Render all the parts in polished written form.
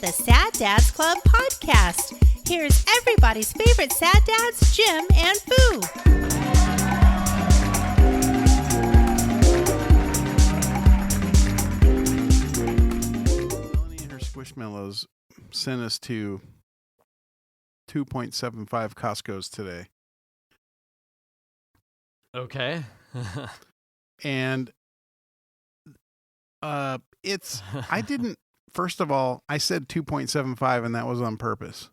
the Sad Dads Club podcast. Here's everybody's favorite sad dads, Jim and Boo. Melanie and her Squishmallows sent us to 2.75 Costco's today. Okay. And I didn't, first of all, I said 2.75 and that was on purpose.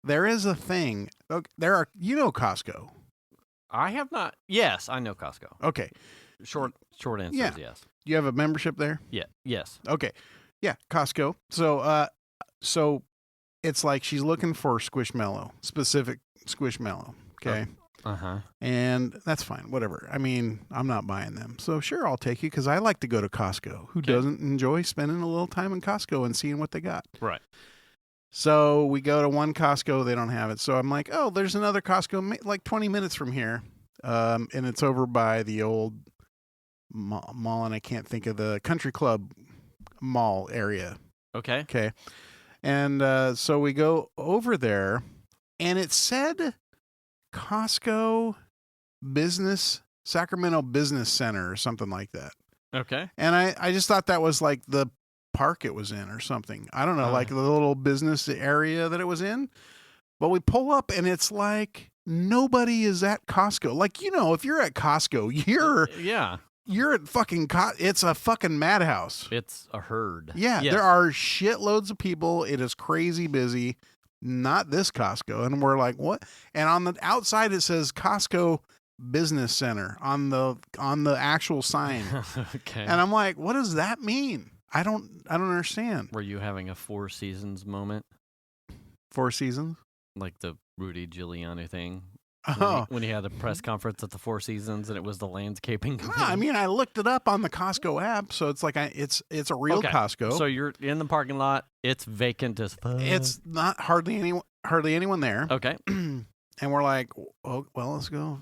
There is a thing. You know Costco. I have not. Yes, I know Costco. Okay. Short answer Yeah. is yes. You have a membership there? Yeah. Yes. Okay. Yeah, Costco. So it's like she's looking for Squishmallow, specific Squishmallow. Okay. Uh-huh. And that's fine. Whatever. I mean, I'm not buying them. So sure, I'll take you because I like to go to Costco. Who doesn't enjoy spending a little time in Costco and seeing what they got? Right. So we go to one Costco. They don't have it. So I'm like, oh, there's another Costco like 20 minutes from here. And it's over by the old mall, and I can't think of the country club mall area. Okay. Okay. And so we go over there, and it said Costco Sacramento Business Center or something like that. Okay. And I just thought that was like the park it was in or something. I don't know, like the little business area that it was in. But we pull up, and it's like nobody is at Costco. Like, you know, if you're at Costco, you're at fucking it's a fucking madhouse. It's a herd. Yeah, yes. There are shitloads of people. It is crazy busy. Not this Costco. And we're like, what? And on the outside it says Costco Business Center on the actual sign. Okay. And I'm like, what does that mean? I don't understand. Were you having a Four Seasons moment? Four Seasons? Like the Rudy Giuliani thing? Oh. When he had a press conference at the Four Seasons and it was the landscaping company? I mean, I looked it up on the Costco app, so it's like it's a real Costco. So you're in the parking lot. It's vacant as fuck. It's not hardly anyone there. Okay. And we're like, oh, well, let's go.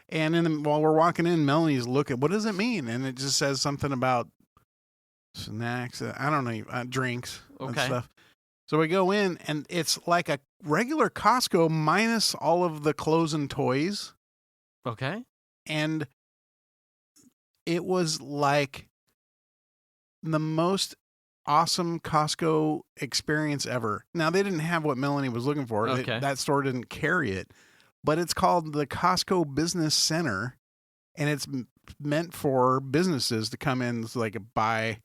And while we're walking in, Melanie's looking. What does it mean? And it just says something about snacks. I don't know, drinks and stuff. So we go in, and it's like a regular Costco minus all of the clothes and toys. Okay. And it was like the most awesome Costco experience ever. Now, they didn't have what Melanie was looking for. Okay. That store didn't carry it. But it's called the Costco Business Center, and it's meant for businesses to come in, like buy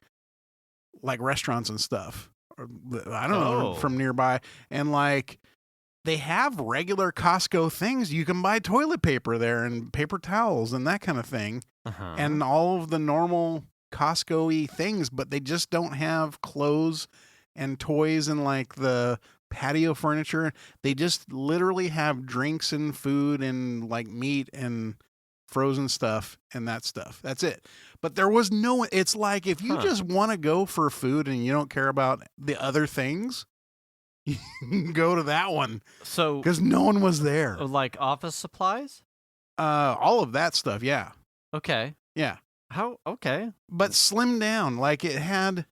like restaurants and stuff. I don't know, from nearby. And like they have regular Costco things. You can buy toilet paper there and paper towels and that kind of thing. Uh-huh. And all of the normal Costco-y things, but they just don't have clothes and toys and like the patio furniture. They just literally have drinks and food and like meat and frozen stuff and that stuff. That's it. But there was it's like if you just want to go for food and you don't care about the other things, you can go to that one. So, because no one was there. Like office supplies? All of that stuff. Yeah. Okay. Yeah. How? Okay. But slimmed down. Like it had,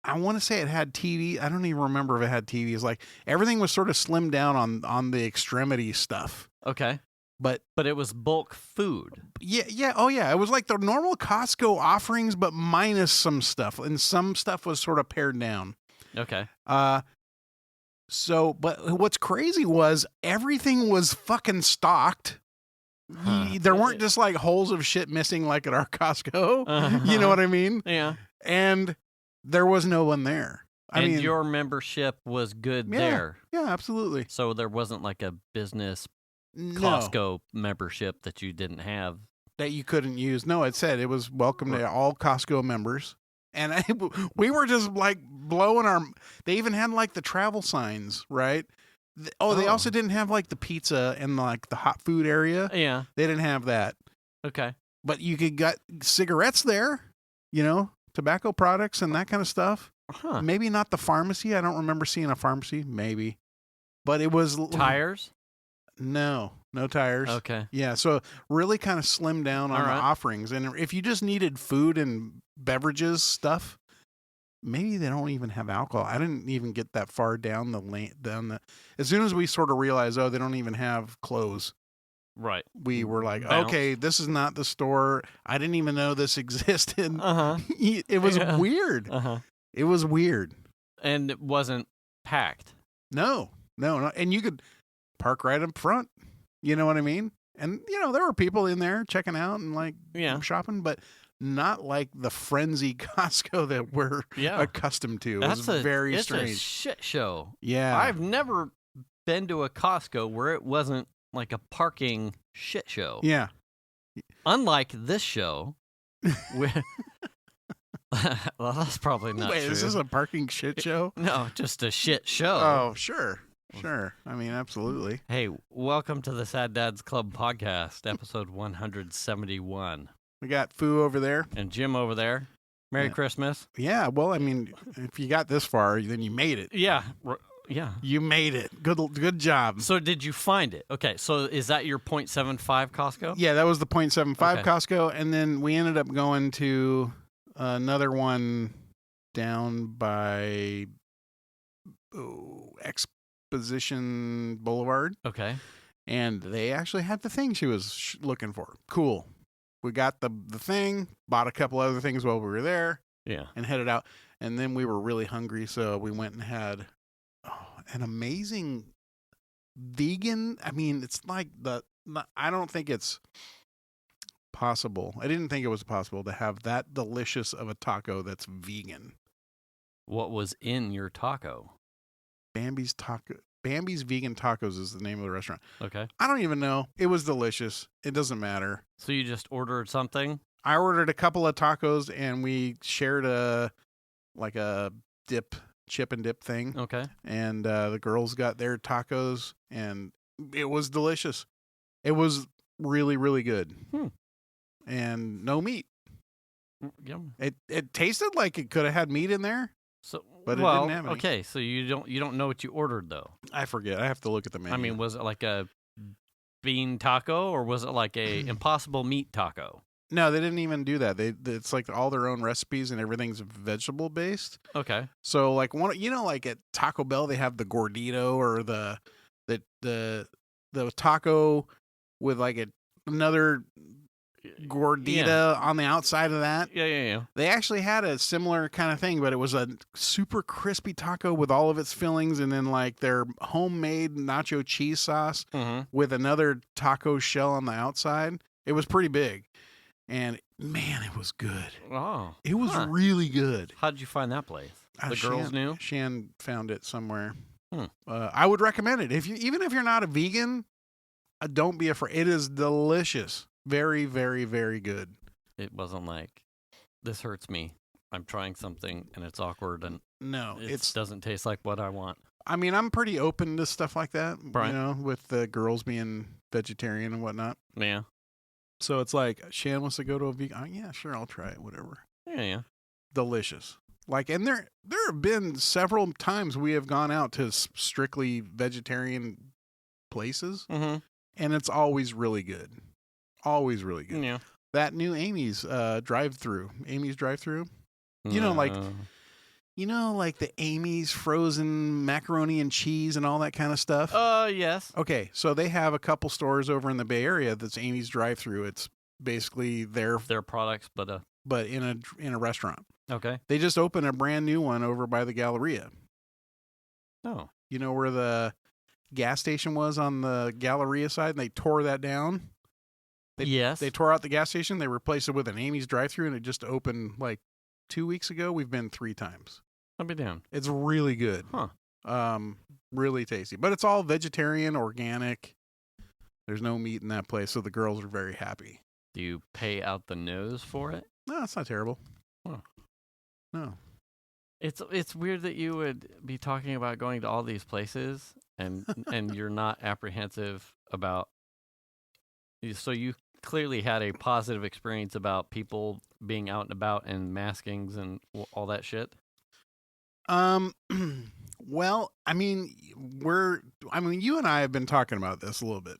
I want to say it had TV. I don't even remember if it had TVs. Like everything was sort of slimmed down on the extremity stuff. Okay. But it was bulk food. Yeah. Oh, yeah. It was like the normal Costco offerings, but minus some stuff. And some stuff was sort of pared down. Okay. So, but what's crazy was everything was fucking stocked. There weren't just like holes of shit missing like at our Costco. You know what I mean? Yeah. And there was no one there. I mean, your membership was good there. Yeah, absolutely. So there wasn't like a business Costco membership that you didn't have. That you couldn't use. No, it said it was welcome to all Costco members. And we were just like blowing they even had like the travel signs, right? They also didn't have like the pizza and like the hot food area. Yeah. They didn't have that. Okay. But you could get cigarettes there, you know, tobacco products and that kind of stuff. Maybe not the pharmacy. I don't remember seeing a pharmacy. Maybe. But it was... Tires? No tires. Okay. Yeah, so really kind of slimmed down on the offerings. And if you just needed food and beverages stuff, maybe they don't even have alcohol. I didn't even get that far down the lane. As soon as we sort of realized, they don't even have clothes. Right. We were like, Bounce. okay, this is not the store. I didn't even know this existed. It was Yeah. weird. It was weird. And it wasn't packed. No. And you could park right up front. You know what I mean? And, there were people in there checking out and like shopping, but not like the frenzy Costco that we're accustomed to. It was very strange. It's a shit show. Yeah. I've never been to a Costco where it wasn't like a parking shit show. Yeah. Unlike this show. Well, that's probably not Wait, true. is this a parking shit show? No, just a shit show. Oh, sure. I mean, absolutely. Hey, welcome to the Sad Dads Club podcast, episode 171. We got Foo over there. And Jim over there. Merry Christmas. Yeah, well, I mean, if you got this far, then you made it. Yeah. You made it. Good job. So did you find it? Okay, so is that your .75 Costco? Yeah, that was the .75 Costco, and then we ended up going to another one down by Exposition Boulevard. Okay. And they actually had the thing she was looking for. Cool. We got the thing, bought a couple other things while we were there. Yeah. And headed out. And then we were really hungry, so we went and had an amazing vegan. I mean, it's like I don't think it's possible. I didn't think it was possible to have that delicious of a taco that's vegan. What was in your taco? Bambi's Vegan Tacos is the name of the restaurant. Okay. I don't even know. It was delicious. It doesn't matter. So you just ordered something? I ordered a couple of tacos and we shared a chip and dip thing. Okay. And the girls got their tacos and it was delicious. It was really, really good. And no meat. Yum. It tasted like it could have had meat in there. So, but it didn't have any. Okay, so you don't know what you ordered though. I forget. I have to look at the menu. I mean, was it like a bean taco or was it like a impossible meat taco? No, they didn't even do that. It's like all their own recipes and everything's vegetable based. Okay. So like like at Taco Bell they have the gordito or the taco with like another gordita on the outside of that. Yeah. They actually had a similar kind of thing, but it was a super crispy taco with all of its fillings and then like their homemade nacho cheese sauce with another taco shell on the outside. It was pretty big. And man, it was good. Oh. It was really good. How'd you find that place? The girls knew? Shan found it somewhere. I would recommend it. Even if you're not a vegan, don't be afraid. It is delicious. Very, very, very good. It wasn't like, this hurts me. I'm trying something and it's awkward and no, it doesn't taste like what I want. I mean, I'm pretty open to stuff like that, right. With the girls being vegetarian and whatnot. Yeah. So it's like, Shan wants to go to a vegan. Yeah, sure, I'll try it, whatever. Yeah. Delicious. Like, and there have been several times we have gone out to strictly vegetarian places, and it's always really good. Always really good. Yeah. That new Amy's drive-through. Like the Amy's frozen macaroni and cheese and all that kind of stuff? Yes. Okay, so they have a couple stores over in the Bay Area that's Amy's drive-through. It's basically their products, but in a restaurant. Okay. They just opened a brand new one over by the Galleria. Oh. You know where the gas station was on the Galleria side? And they tore that down. Yes. They tore out the gas station. They replaced it with an Amy's drive-through, and it just opened like 2 weeks ago. We've been 3 times. I'll be down. It's really good. Really tasty. But it's all vegetarian, organic. There's no meat in that place, so the girls are very happy. Do you pay out the nose for it? No, it's not terrible. Huh. No. It's weird that you would be talking about going to all these places and you're not apprehensive about. So you clearly had a positive experience about people being out and about and maskings and all that shit. Well, I mean, you and I have been talking about this a little bit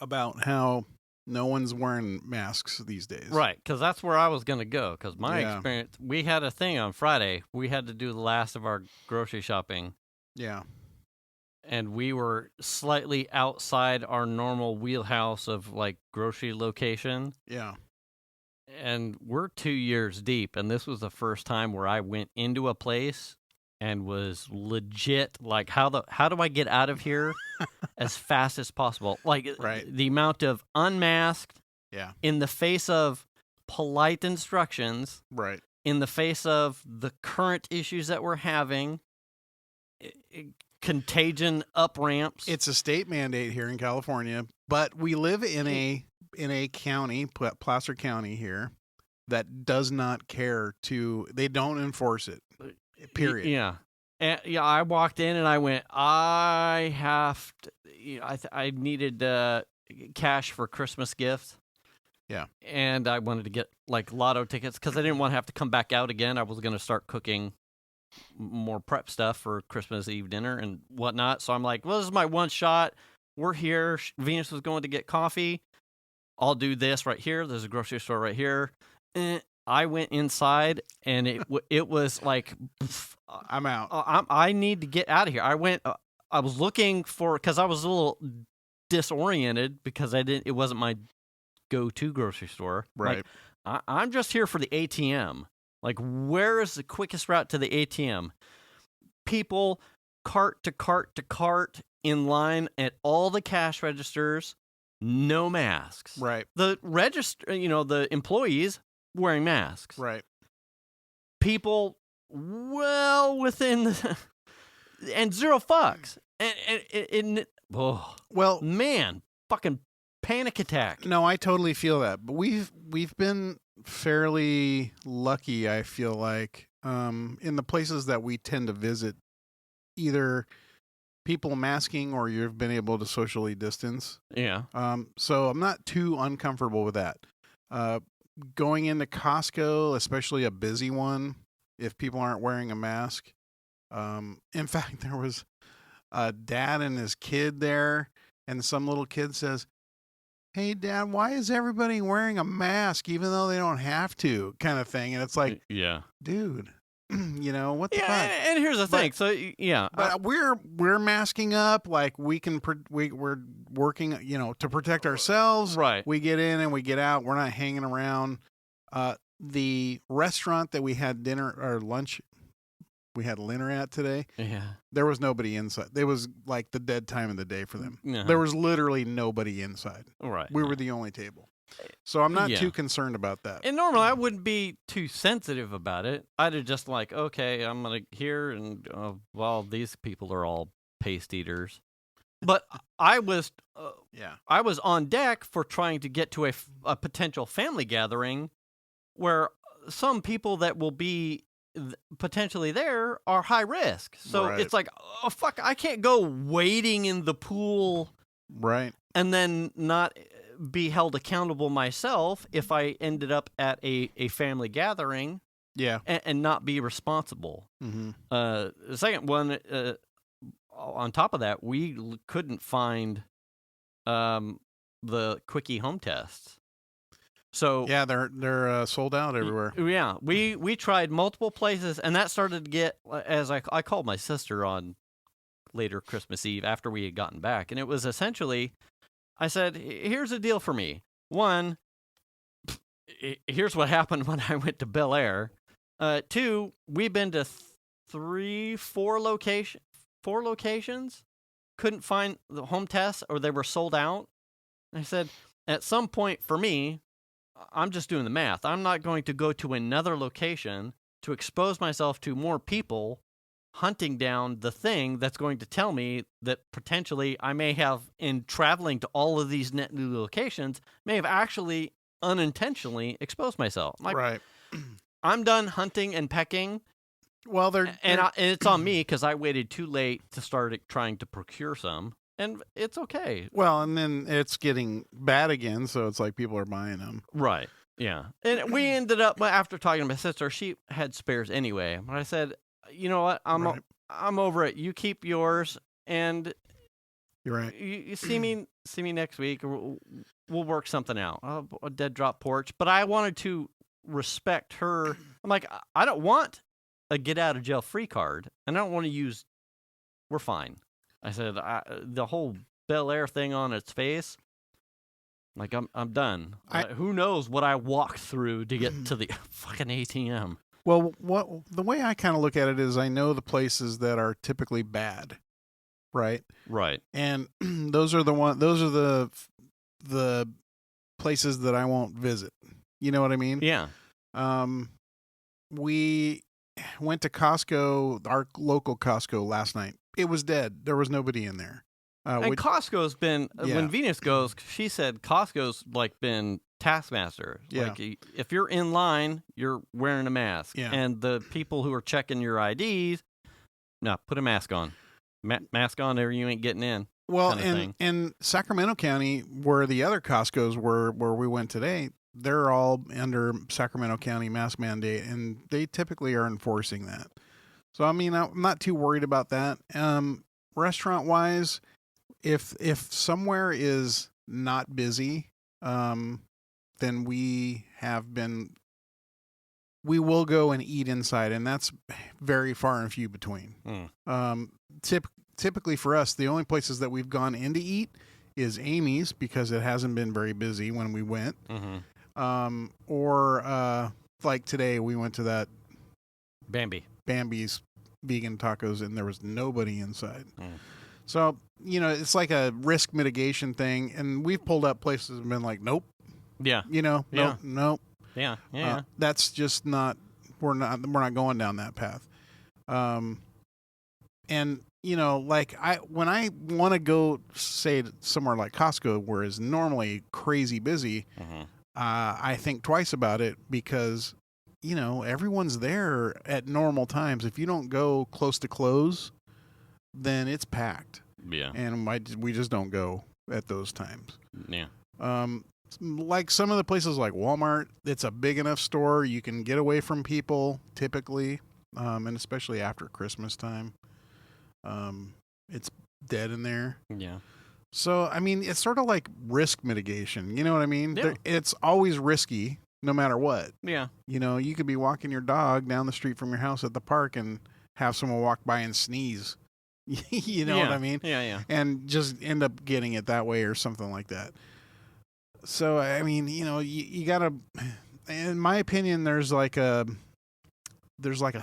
about how No one's wearing masks these days. Right, because that's where I was going to go. Because my Yeah. experience, we had a thing on Friday. We had to do the last of our grocery shopping. Yeah. And we were slightly outside our normal wheelhouse of like grocery location. Yeah. And we're 2 years deep. And this was the first time where I went into a place and was legit like, how do I get out of here as fast as possible? Like Right. the amount of unmasked Yeah. in the face of polite instructions, Right. in the face of the current issues that we're having, contagion up ramps. It's a state mandate here in California, but we live in a county, Placer County here, that does not care they don't enforce it. Period. Yeah. And, yeah, I walked in and I went, I have to, I needed cash for Christmas gifts. Yeah. And I wanted to get like lotto tickets because I didn't want to have to come back out again. I was going to start cooking more prep stuff for Christmas Eve dinner and whatnot. So I'm like, well, this is my one shot. We're here. Venus was going to get coffee. I'll do this right here. There's a grocery store right here. I went inside and it was like, I'm out. I need to get out of here. I was looking because I was a little disoriented because it wasn't my go-to grocery store. Right. Like, I'm just here for the ATM. Like, where is the quickest route to the ATM? People cart to cart to cart in line at all the cash registers, no masks. Right. The the employees wearing masks. Right. People well within and zero fucks. And Well, man, fucking panic attack. no, I totally feel that. But we've been fairly lucky, I feel like, in the places that we tend to visit, either people masking or you've been able to socially distance. Yeah. So I'm not too uncomfortable with that. Going into Costco, especially a busy one, if people aren't wearing a mask. In fact, there was a dad and his kid there, and some little kid says, "Hey, Dad, why is everybody wearing a mask even though they don't have to?" kind of thing. And it's like, Yeah. dude, what the fuck? And here's the thing. So, yeah. But we're masking up like we're working, to protect ourselves. Right. We get in and we get out. We're not hanging around. The restaurant that we had dinner or lunch, we had dinner at today. Yeah. There was nobody inside. It was like the dead time of the day for them. Uh-huh. There was literally nobody inside. Right. We were the only table. So I'm not Yeah. too concerned about that. And normally I wouldn't be too sensitive about it. I'd have just like, okay, I'm going to hear and, these people are all paste eaters. But I was on deck for trying to get to a potential family gathering where some people that will be potentially there are high risk. So Right. it's like, oh, fuck, I can't go wading in the pool Right. and then not be held accountable myself if I ended up at a family gathering Yeah. and not be responsible. Mm-hmm. The second one, on top of that, we couldn't find the quickie home tests. So Yeah, they're sold out everywhere. yeah, we tried multiple places, and that started to get, as I called my sister on later Christmas Eve after we had gotten back, and it was essentially, I said, here's the deal for me. One, here's what happened when I went to Bel Air. Two, we've been to four locations, couldn't find the home tests or they were sold out. And I said, at some point for me, I'm just doing the math. I'm not going to go to another location to expose myself to more people hunting down the thing that's going to tell me that potentially I may have, in traveling to all of these net new locations, may have actually unintentionally exposed myself. Like, Right. I'm done hunting and pecking. Well, And it's on me because I waited too late to start trying to procure some. And it's okay. well, and then it's getting bad again, so it's like people are buying them. Right. Yeah. And we ended up, after talking to my sister, she had spares anyway. But I said, you know what? Right. I'm over it. You keep yours, and You're right. you see me next week. we'll work something out. A dead drop porch. But I wanted to respect her. I'm like, I don't want a get out of jail free card, and I don't want to use. We're fine. I said the whole Bel Air thing on its face. Like I'm done. Who knows what I walked through to get to the fucking ATM? Well, the way I kind of look at it is, I know the places that are typically bad, right? Right. And those are the places that I won't visit. You know what I mean? Yeah. We went to Costco, our local Costco, last night. It was dead. There was nobody in there. And Costco's been, when Venus goes, she said Costco's like been taskmaster. Yeah. Like if you're in line, you're wearing a mask. Yeah. And the people who are checking your IDs, no, put a mask on. Mask on or you ain't getting in. Well, in Sacramento County, where the other Costco's were, where we went today, they're all under Sacramento County mask mandate, and they typically are enforcing that. So, I mean, I'm not too worried about that. Restaurant-wise, if somewhere is not busy, then we will go and eat inside, and that's very far and few between. Typically for us, the only places that we've gone in to eat is Amy's, because it hasn't been very busy when we went. Mm-hmm. Or like today, we went to that Bambi's Vegan Tacos, and there was nobody inside. So, it's like a risk mitigation thing, and we've pulled up places and been like, nope. Yeah. Nope. Yeah. That's just not. We're not going down that path. And like when I want to go, say, somewhere like Costco, where it's normally crazy busy, I think twice about it, because everyone's there at normal times. If you don't go close to close, then it's packed. Yeah. And we just don't go at those times. Yeah. Like some of the places like Walmart, it's a big enough store. You can get away from people typically, and especially after Christmas time. It's dead in there. Yeah. So, I mean, it's sort of like risk mitigation. You know what I mean? Yeah. It's always risky no matter what. Yeah. You could be walking your dog down the street from your house at the park and have someone walk by and sneeze. What I mean? Yeah. And just end up getting it that way or something like that. So, I mean, you gotta, in my opinion, there's like a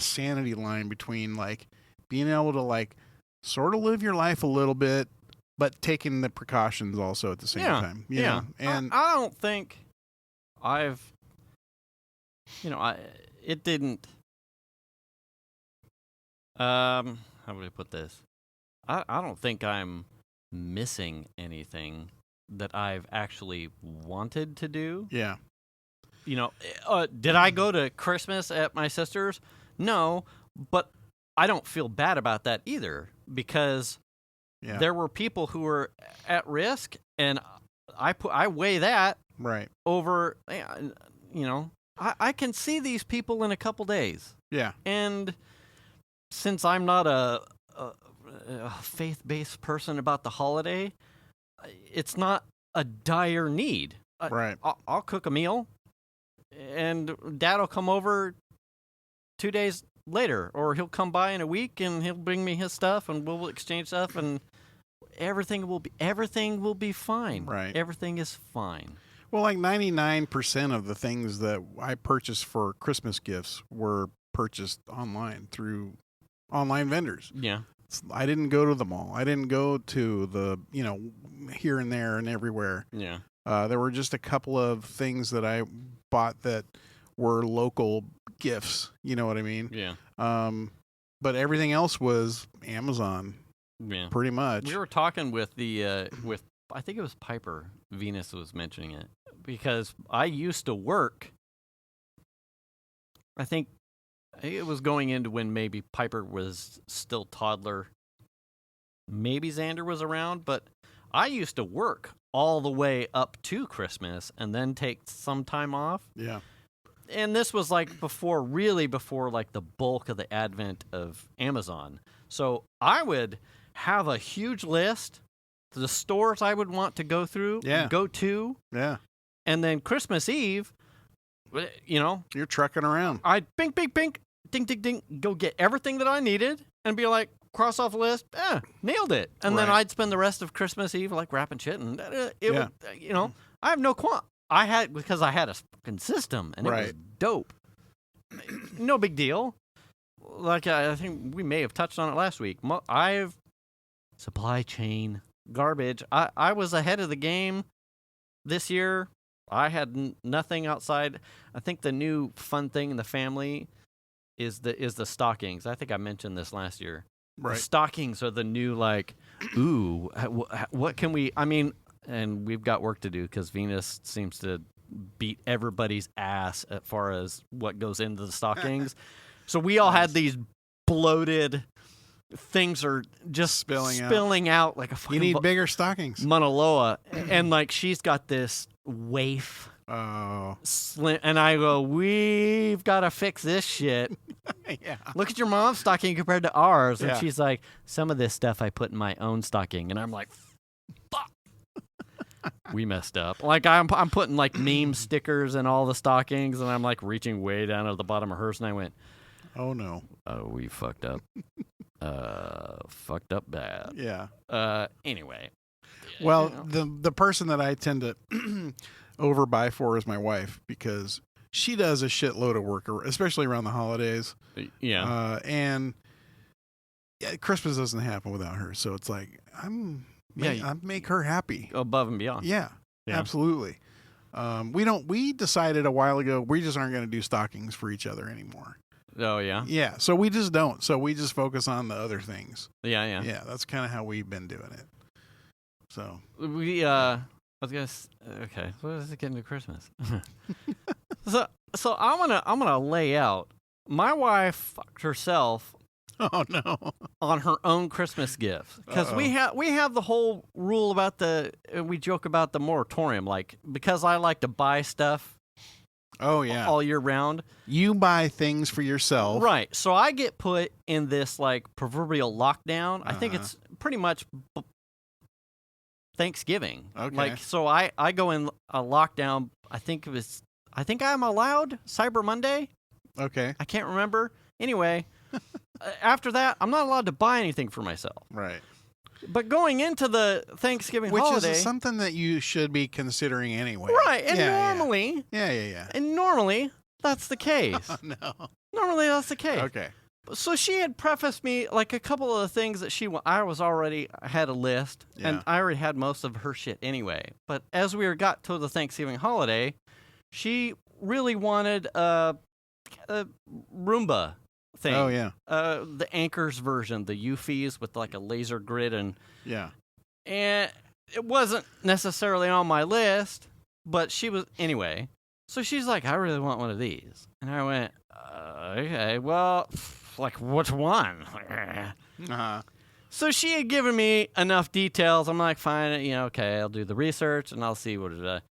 sanity line between like being able to like sort of live your life a little bit, but taking the precautions also at the same time. You know? And I don't think it didn't, how would I put this? I don't think I'm missing anything that I've actually wanted to do. Yeah. Did I go to Christmas at my sister's? No, but I don't feel bad about that either, because there were people who were at risk, and I weigh that right over, I can see these people in a couple days. Yeah. And since I'm not a faith-based person about the holiday, it's not a dire need. Right. I'll cook a meal, and Dad will come over 2 days later, or he'll come by in a week and he'll bring me his stuff, and we'll exchange stuff, and everything will be fine. Right. Everything is fine. Well, like 99% of the things that I purchased for Christmas gifts were purchased online through online vendors. Yeah. I didn't go to the mall. I didn't go to the, here and there and everywhere. Yeah. There were just a couple of things that I bought that were local gifts. You know what I mean? Yeah. But everything else was Amazon. Yeah. Pretty much. We were talking with I think it was Piper. Venus was mentioning it, because I used to work. I think it was going into when maybe Piper was still toddler. Maybe Xander was around, but I used to work all the way up to Christmas and then take some time off. Yeah. And this was like before like the bulk of the advent of Amazon. So I would have a huge list the stores I would want to go through, go to. Yeah. And then Christmas Eve, you know, you're trucking around. I'd bink, bink, bink, ding, ding, ding, go get everything that I needed and be like, cross off a list, nailed it. And then I'd spend the rest of Christmas Eve like wrapping shit. And it would, you know, I have no because I had a fucking system and it was dope. No big deal. Like I think we may have touched on it last week. I've supply chain garbage. I was ahead of the game this year. I had nothing outside. I think the new fun thing in the family is the stockings. I think I mentioned this last year. Right. The stockings are the new, like, ooh, what can we, I mean, and we've got work to do because Venus seems to beat everybody's ass as far as what goes into the stockings. So we all had these bloated things are just spilling out like a fucking... You need bigger stockings. Mauna Loa. And, like, she's got this waif. Oh. Slim, and I go, we've got to fix this shit. Yeah. Look at your mom's stocking compared to ours. And she's like, some of this stuff I put in my own stocking. And I'm like, fuck. We messed up. Like, I'm putting, like, meme stickers in all the stockings. And I'm, like, reaching way down at the bottom of hers. And I went, oh, no. Oh, we fucked up. Fucked up bad. Yeah. Anyway. Well, the person that I tend to overbuy for is my wife because she does a shitload of work, especially around the holidays. Yeah. And Christmas doesn't happen without her. So it's like, I make her happy. Above and beyond. Yeah. Absolutely. We decided a while ago, we just aren't going to do stockings for each other anymore. Oh, yeah? Yeah. So we just don't. So we just focus on the other things. Yeah. Yeah. That's kind of how we've been doing it. So I was gonna. Okay, what is it getting to Christmas? so I'm gonna lay out. My wife fucked herself. Oh no! On her own Christmas gifts because we have the whole rule about we joke about the moratorium, like because I like to buy stuff. Oh yeah, all year round. You buy things for yourself, right? So I get put in this like proverbial lockdown. I think it's pretty much Thanksgiving. Okay. Like, so I go in a lockdown. I think I'm allowed Cyber Monday. Okay. I can't remember. Anyway, after that, I'm not allowed to buy anything for myself. Right. But going into the Thanksgiving holiday, which is something that you should be considering anyway. Right. And normally, And normally that's the case. Oh, no. Normally that's the case. Okay. So she had prefaced me like a couple of the things that I had a list, and I already had most of her shit anyway. But as we got to the Thanksgiving holiday, she really wanted a Roomba thing. Oh yeah. The Anchors version, the UFEs with like a laser grid and it wasn't necessarily on my list, but she was anyway. So she's like, I really want one of these, and I went, okay, well. Like, which one? So she had given me enough details. I'm like, fine, okay, I'll do the research and I'll see what it is.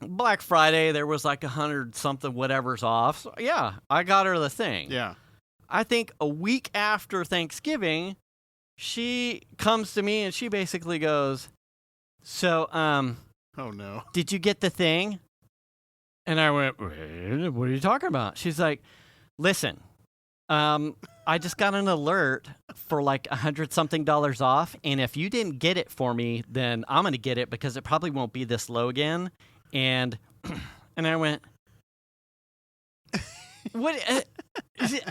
Black Friday, there was like 100-something whatever's off. So, yeah, I got her the thing. Yeah. I think a week after Thanksgiving, she comes to me and she basically goes, so, oh no. Did you get the thing? And I went, what are you talking about? She's like, listen. I just got an alert for like $100-something off, and if you didn't get it for me, then I'm gonna get it because it probably won't be this low again. And I went, what? Is it?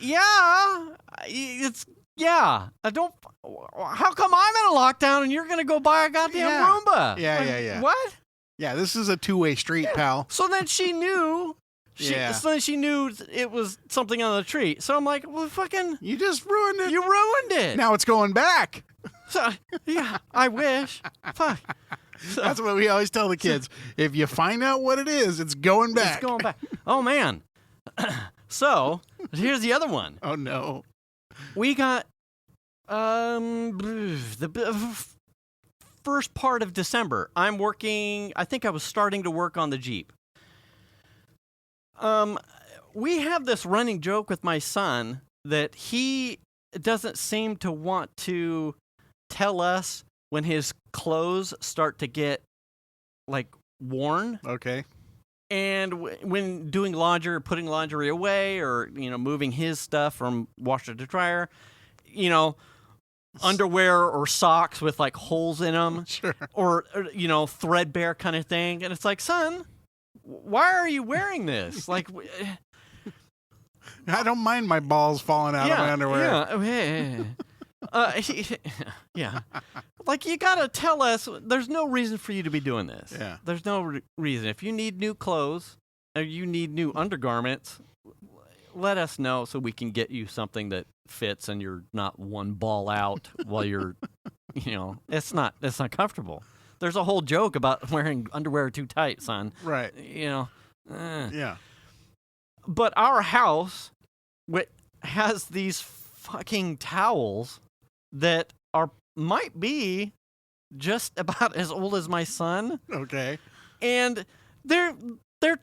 Yeah, I don't. How come I'm in a lockdown and you're gonna go buy a goddamn Roomba? Yeah. What? Yeah, this is a two-way street, pal. So then she knew. So then she knew it was something on the tree. So I'm like, well, fucking... You just ruined it. You ruined it. Now it's going back. So, yeah, I wish. Fuck. So, that's what we always tell the kids. If you find out what it is, it's going back. It's going back. Oh, man. So, here's the other one. Oh, no. We got the first part of December. I'm working... I think I was starting to work on the Jeep. We have this running joke with my son that he doesn't seem to want to tell us when his clothes start to get like worn. Okay. And when doing laundry or putting laundry away, or moving his stuff from washer to dryer, underwear or socks with like holes in them, Sure. or threadbare kind of thing, and it's like, son, why are you wearing this? Like, I don't mind my balls falling out of my underwear. Yeah. Like, you gotta tell us. There's no reason for you to be doing this. Yeah. There's no reason. If you need new clothes or you need new undergarments, let us know so we can get you something that fits and you're not one ball out while you're, it's not comfortable. There's a whole joke about wearing underwear too tight, son. Right. Yeah. But our house has these fucking towels that might be just about as old as my son. Okay. And they're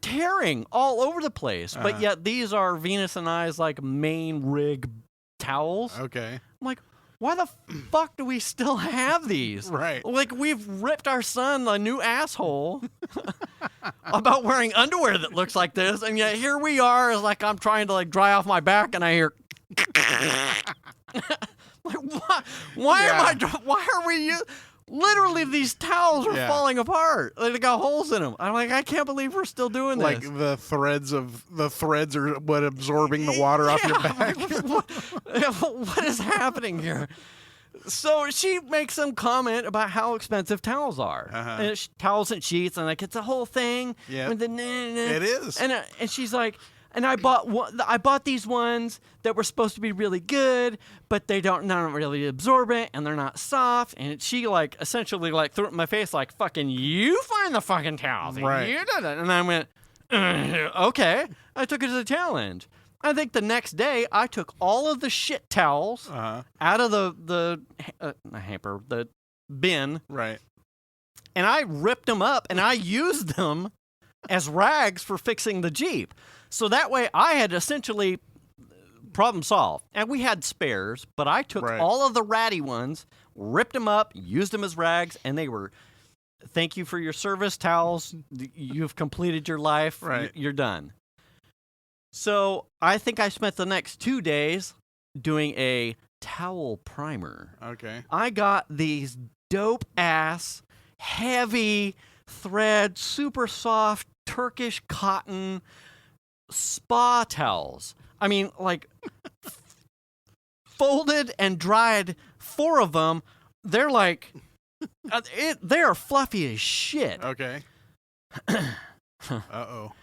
tearing all over the place. But yet these are Venus and I's like main rig towels. Okay. I'm like, why the fuck do we still have these? Right. Like, we've ripped our son a new asshole about wearing underwear that looks like this, and yet here we are, is like I'm trying to like dry off my back, and I hear like, why are we literally these towels are falling apart. They got holes in them. I'm like, I can't believe we're still doing this. Like the threads are what absorbing the water off your back. What is happening here? So she makes some comment about how expensive towels are. And towels and sheets, and like, it's a whole thing. Yeah, it is. And she's like, and I bought these ones that were supposed to be really good, but they're not really absorbent, and they're not soft. And she like essentially like threw it in my face like, fucking, you find the fucking towels. Right. You did it. And I went, okay. I took it as a challenge. I think the next day I took all of the shit towels out of the hamper, the bin. Right. And I ripped them up, and I used them as rags for fixing the Jeep. So that way I had essentially problem solved. And we had spares, but I took all of the ratty ones, ripped them up, used them as rags, and they were, thank you for your service, towels. You've completed your life. Right. You're done. So I think I spent the next 2 days doing a towel primer. Okay. I got these dope-ass, heavy thread, super soft Turkish cotton spa towels. I mean, like, folded and dried, 4 of them. They're like, they're fluffy as shit. Okay. Uh-oh.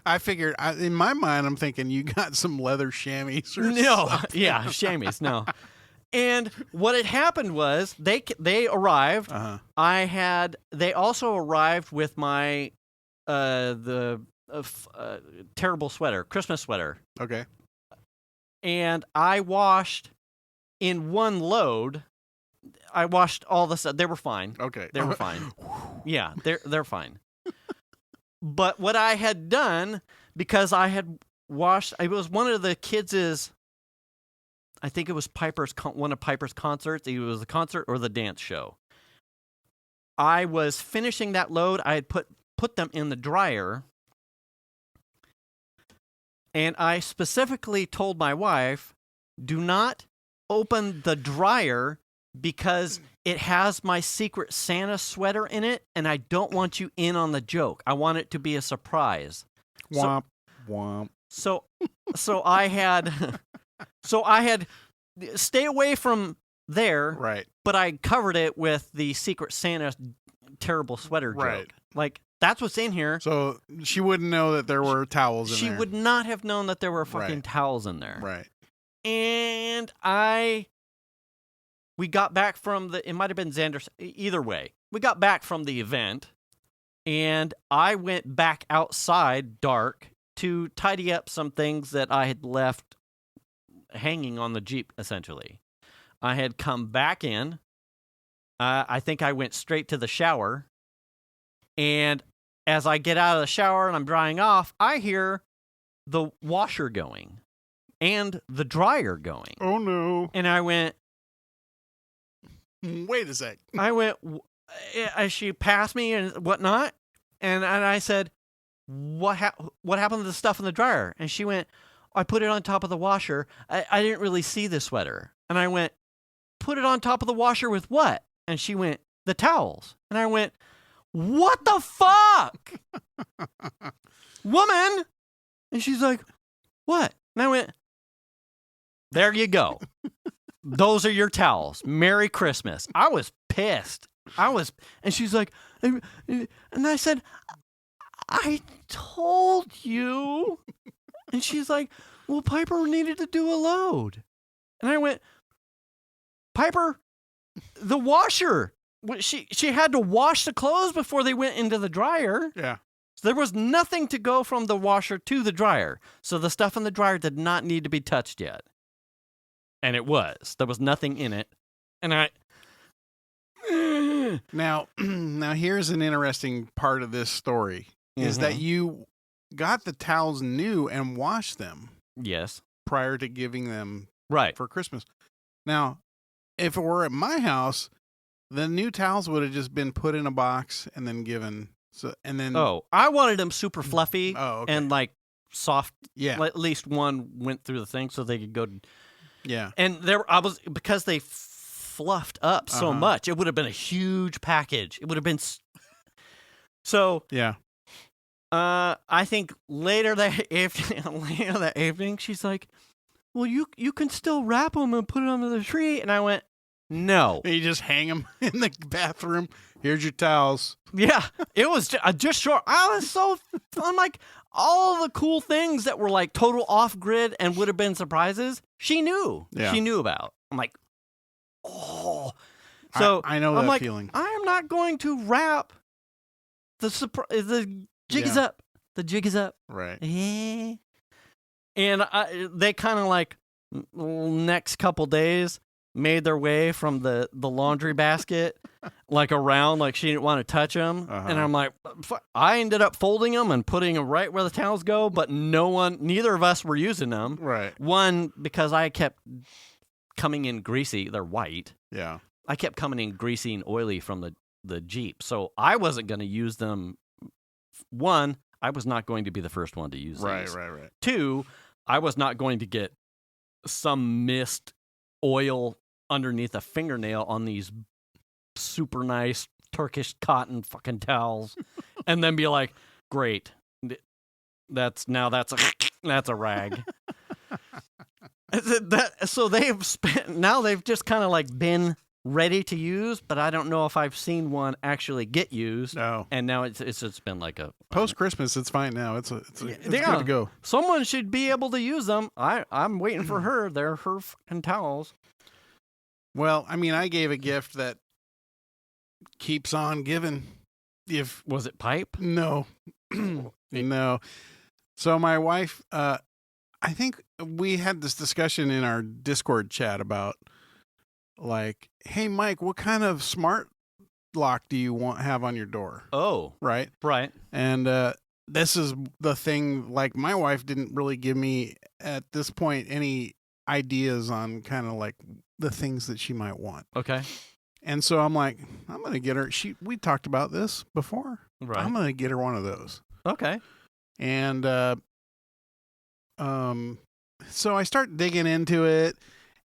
I figured, in my mind, I'm thinking you got some leather chamois or something. Yeah, chamois, no. And what had happened was they arrived. They also arrived with my terrible sweater, Christmas sweater. Okay. And I washed in one load. I washed all the stuff. They were fine. Okay. They were fine. Yeah, they're fine. But what I had done, because I had washed, it was one of the kids', I think it was one of Piper's concerts. It was the concert or the dance show. I was finishing that load. I had put them in the dryer. And I specifically told my wife, do not open the dryer because it has my Secret Santa sweater in it, and I don't want you in on the joke. I want it to be a surprise. Womp, womp. So I had stay away from there. Right. But I covered it with the Secret Santa terrible sweater joke. Like, that's what's in here. So she wouldn't know that there were towels in there. She would not have known that there were fucking towels in there. Right. And we got back from it might have been Xander, either way. We got back from the event, and I went back outside dark to tidy up some things that I had left hanging on the Jeep, essentially. I had come back in. I think I went straight to the shower, and as I get out of the shower and I'm drying off, I hear the washer going and the dryer going. Oh, no. And I went, Wait a sec. I went, as she passed me and whatnot, and I said, what happened to the stuff in the dryer? And she went, I put it on top of the washer. I didn't really see the sweater. And I went, put it on top of the washer with what? And she went, the towels. And I went, what the fuck? Woman. And she's like, what? And I went, there you go. Those are your towels. Merry Christmas. I was pissed. And she's like, and I said, I told you. And she's like, well, Piper needed to do a load. And I went, Piper, the washer. She had to wash the clothes before they went into the dryer. Yeah. So there was nothing to go from the washer to the dryer. So the stuff in the dryer did not need to be touched yet. And it was. There was nothing in it. And Now here's an interesting part of this story is that you got the towels new and washed them. Yes. Prior to giving them right for Christmas. Now, if it were at my house, the new towels would have just been put in a box and then given. So and then I wanted them super fluffy and like soft. Yeah. At least one went through the thing so they could go. Yeah. And because they fluffed up so much, it would have been a huge package. It would have been so. Yeah. I think later that evening, she's like, well, you can still wrap them and put it under the tree. And I went, no. You just hang them in the bathroom. Here's your towels. Yeah. It was just short. I'm like, all the cool things that were like total off grid and would have been surprises, she knew. Yeah. She knew about. I'm like, oh. So I know that feeling. I am not going to wrap the jig is up. The jig is up. Right. And they kind of like next couple days made their way from the laundry basket like around, like she didn't want to touch them. And I'm like, I ended up folding them and putting them right where the towels go, but neither of us were using them. Right. One, because I kept coming in greasy. They're white. Yeah. I kept coming in greasy and oily from the Jeep. So I wasn't going to use them. One, I was not going to be the first one to use these. Right. Two, I was not going to get some mist oil underneath a fingernail on these super nice Turkish cotton fucking towels and then be like, great. That's a rag. So they've just kind of like been ready to use, but I don't know if I've seen one actually get used. No. And now it's just been like a post-Christmas. It's fine now. It's good to go. Someone should be able to use them. I'm waiting for her. They're her fucking towels. Well, I mean, I gave a gift that keeps on giving. Was it pipe? No. No. So my wife, I think we had this discussion in our Discord chat about like, hey, Mike, what kind of smart lock do you have on your door? Oh. Right? Right. And this is the thing, like my wife didn't really give me at this point any ideas on kind of like the things that she might want. Okay. And so I'm like, I'm going to get her. We talked about this before. Right. I'm going to get her one of those. Okay. And so I start digging into it,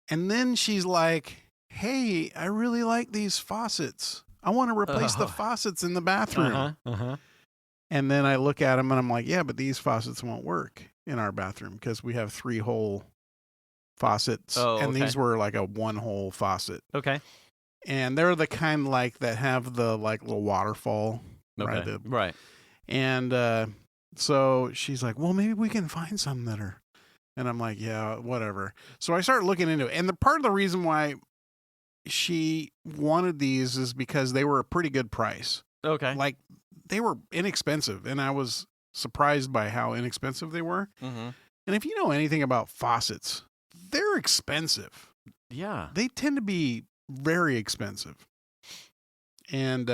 and then she's like, hey, I really like these faucets. I want to replace the faucets in the bathroom. And then I look at them and I'm like, yeah, but these faucets won't work in our bathroom because we have 3-hole faucets. And these were like a 1-hole faucet. Okay. And they're the kind like that have the like little waterfall. Okay. Right. And so she's like, well, maybe we can find some that are. And I'm like, yeah, whatever. So I started looking into it. And the part of the reason why she wanted these is because they were a pretty good price. Okay. Like they were inexpensive. And I was surprised by how inexpensive they were. Mm-hmm. And if you know anything about faucets, they're expensive. Yeah. They tend to be very expensive. And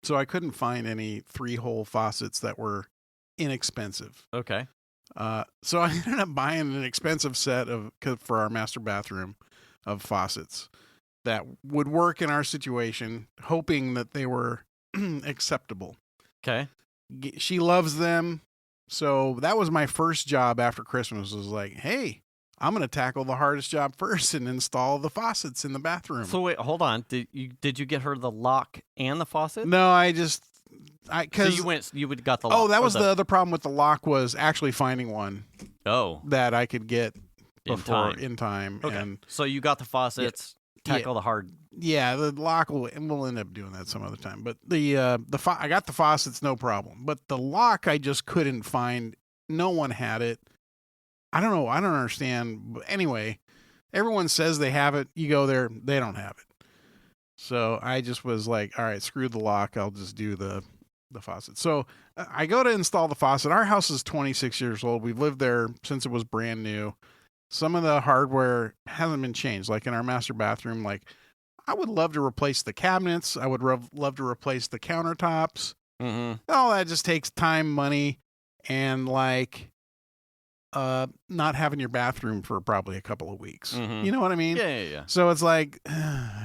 so I couldn't find any 3-hole faucets that were inexpensive. Okay. So I ended up buying an expensive set for our master bathroom of faucets. that would work in our situation, hoping that they were acceptable. Okay. She loves them. So that was my first job after Christmas, was like, hey, I'm going to tackle the hardest job first and install the faucets in the bathroom. So wait, hold on. Did you get her the lock and the faucet? No, cause you would got the lock. Oh, that was the other problem with the lock, was actually finding one that I could get in time. Okay. And so you got the faucets, tackle the hard. Yeah, the lock we'll end up doing that some other time. But I got the faucets, no problem. But the lock I just couldn't find. No one had it. I don't know. I don't understand. But anyway, everyone says they have it. You go there, they don't have it. So I just was like, all right, screw the lock. I'll just do the faucet. So I go to install the faucet. Our house is 26 years old. We've lived there since it was brand new. Some of the hardware hasn't been changed. Like in our master bathroom, like I would love to replace the cabinets. I would love to replace the countertops. Mm-hmm. All that just takes time, money, and like not having your bathroom for probably a couple of weeks. Mm-hmm. You know what I mean? Yeah. So it's like,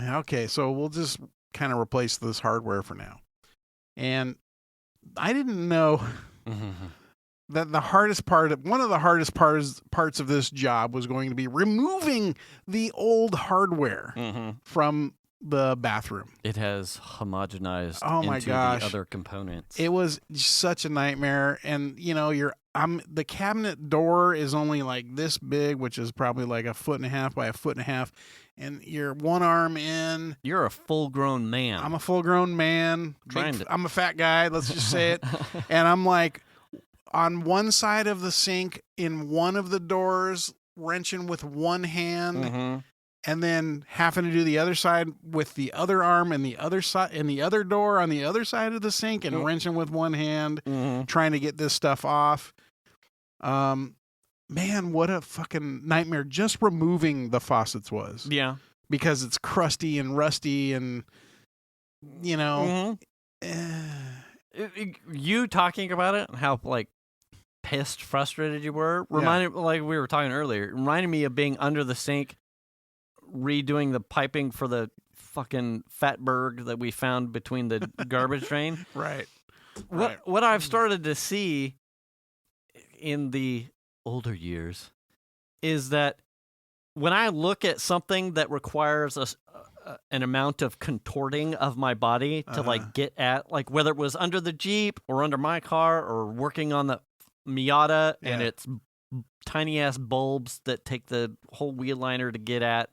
okay, so we'll just kind of replace this hardware for now. And I didn't know that one of the hardest parts of this job was going to be removing the old hardware from the bathroom. It has homogenized into the other components. It was such a nightmare. And the cabinet door is only like this big, which is probably like 1.5 feet by 1.5 feet. And you're one arm in. You're a full-grown man. I'm a full-grown man. I'm a fat guy. Let's just say it. And I'm like on one side of the sink in one of the doors, wrenching with one hand, and then having to do the other side with the other arm and the other side and the other door on the other side of the sink and wrenching with one hand, trying to get this stuff off. Man, what a fucking nightmare just removing the faucets was. Yeah. Because it's crusty and rusty and, You talking about it and how, like, pissed, frustrated you were, like we were talking earlier, reminded me of being under the sink, redoing the piping for the fucking fatberg that we found between the garbage drain. Right. What I've started to see in the older years is that when I look at something that requires an amount of contorting of my body to like get at, like whether it was under the Jeep or under my car or working on the Miata and its tiny ass bulbs that take the whole wheel liner to get at,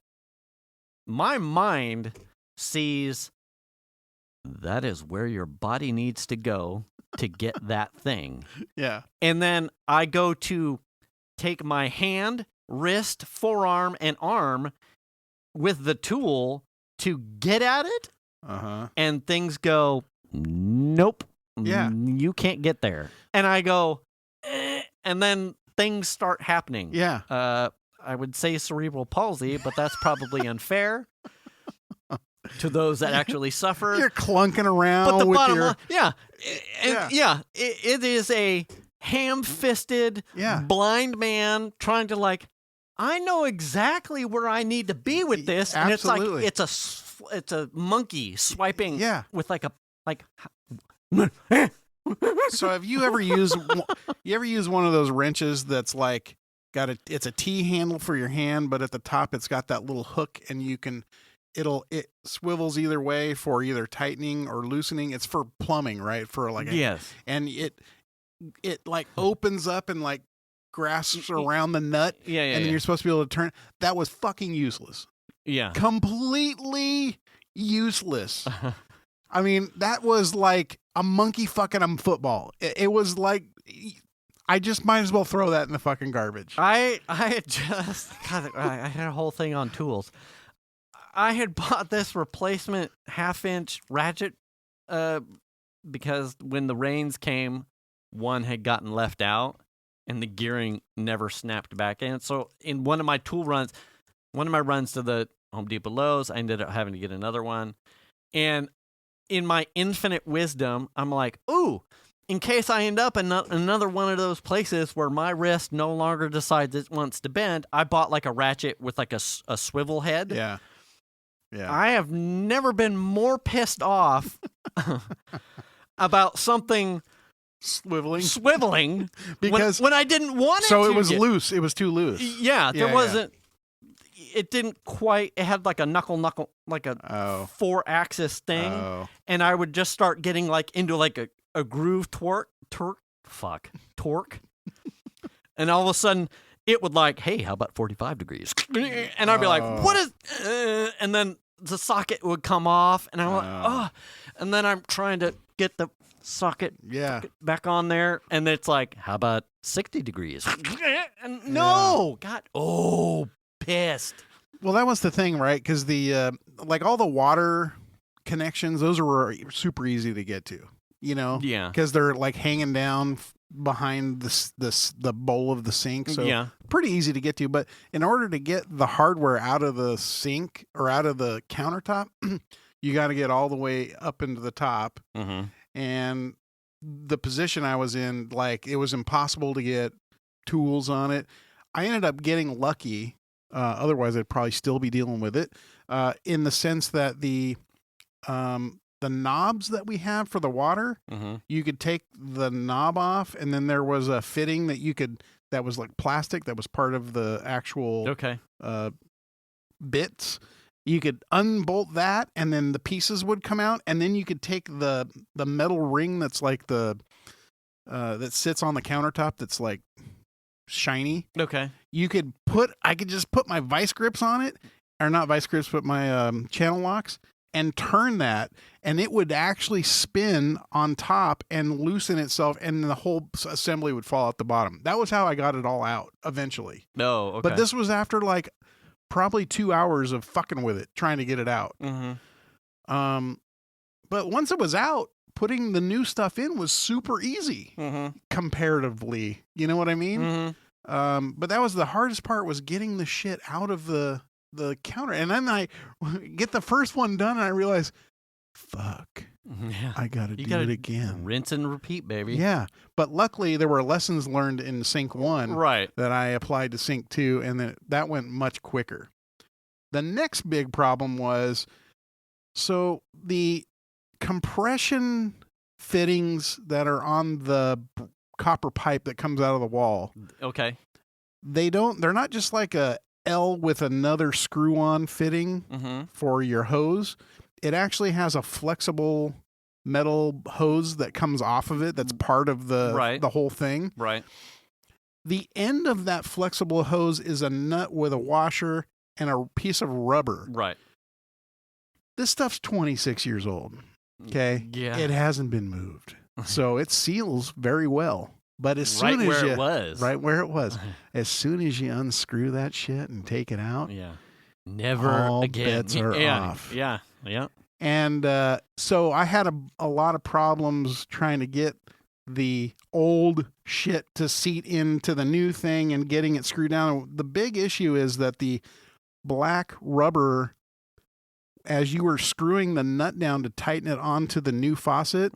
my mind sees that is where your body needs to go to get that thing. Yeah. And then I go to take my hand, wrist, forearm, and arm with the tool to get at it. And things go, nope. Yeah. You can't get there. And I go, and then things start happening. Yeah. I would say cerebral palsy, but that's probably unfair to those that actually suffer. You're clunking around but the with bottom your... line, it is a ham-fisted, blind man trying to like, I know exactly where I need to be with this, and Absolutely. it's like it's a monkey swiping with like. So have you ever used one of those wrenches that's like it's a T handle for your hand, but at the top it's got that little hook, and it swivels either way for either tightening or loosening. It's for plumbing, right? For like and it like opens up and like grasps around the nut, and then you're supposed to be able to turn. That was fucking useless. Yeah, completely useless. I mean, that was like a monkey fucking a football. It was like, I just might as well throw that in the fucking garbage. I had a whole thing on tools. I had bought this replacement 1/2-inch ratchet because when the rains came, one had gotten left out and the gearing never snapped back in. So in one of my runs to the Home Depot Lowe's, I ended up having to get another one. And in my infinite wisdom, I'm like, ooh, in case I end up in another one of those places where my wrist no longer decides it wants to bend, I bought like a ratchet with like a swivel head. Yeah. Yeah. I have never been more pissed off about something swiveling because when I didn't want it. So to it was get, loose. It was too loose. Yeah, there wasn't. It didn't quite. It had like a knuckle, like a 4-axis thing, and I would just start getting like into like a groove torque, and all of a sudden it would like, hey, how about 45 degrees? And I'd be like, what is? And then the socket would come off, and I'm like, oh, and then I'm trying to get the socket back on there, and it's like, how about 60 degrees? And no, God, pissed. Well, that was the thing, right? Because the like all the water connections, those were super easy to get to. Yeah, because they're like hanging down behind the bowl of the sink, so pretty easy to get to. But in order to get the hardware out of the sink or out of the countertop, you got to get all the way up into the top. And the position I was in, like, it was impossible to get tools on it. I ended up getting lucky. Otherwise, I'd probably still be dealing with it. In the sense that the knobs that we have for the water, you could take the knob off, and then there was a fitting that was like plastic that was part of the actual bits. You could unbolt that, and then the pieces would come out, and then you could take the metal ring that's like that sits on the countertop that's like shiny. Okay. I could just put my vice grips on it, or not vice grips, but my channel locks, and turn that, and it would actually spin on top and loosen itself, and the whole assembly would fall out the bottom. That was how I got it all out eventually. No, okay. But this was after like probably 2 hours of fucking with it, trying to get it out. But once it was out, putting the new stuff in was super easy comparatively. You know what I mean? But that was the hardest part, was getting the shit out of the counter. And then I get the first one done, and I realize, fuck, I got to do it again. Rinse and repeat, baby. Yeah. But luckily, there were lessons learned in Sync 1 that I applied to Sync 2, and that went much quicker. The next big problem was, so the compression fittings that are on the copper pipe that comes out of the wall. Okay. They're not just like a L with another screw-on fitting for your hose. It actually has a flexible metal hose that comes off of it that's part of the whole thing. Right. The end of that flexible hose is a nut with a washer and a piece of rubber. Right. This stuff's 26 years old. Okay? Yeah. It hasn't been moved. So it seals very well. But as soon as it was. Right where it was. As soon as you unscrew that shit and take it out, never all again. bets are off. Yeah. And so I had a lot of problems trying to get the old shit to seat into the new thing and getting it screwed down. The big issue is that the black rubber, as you were screwing the nut down to tighten it onto the new faucet,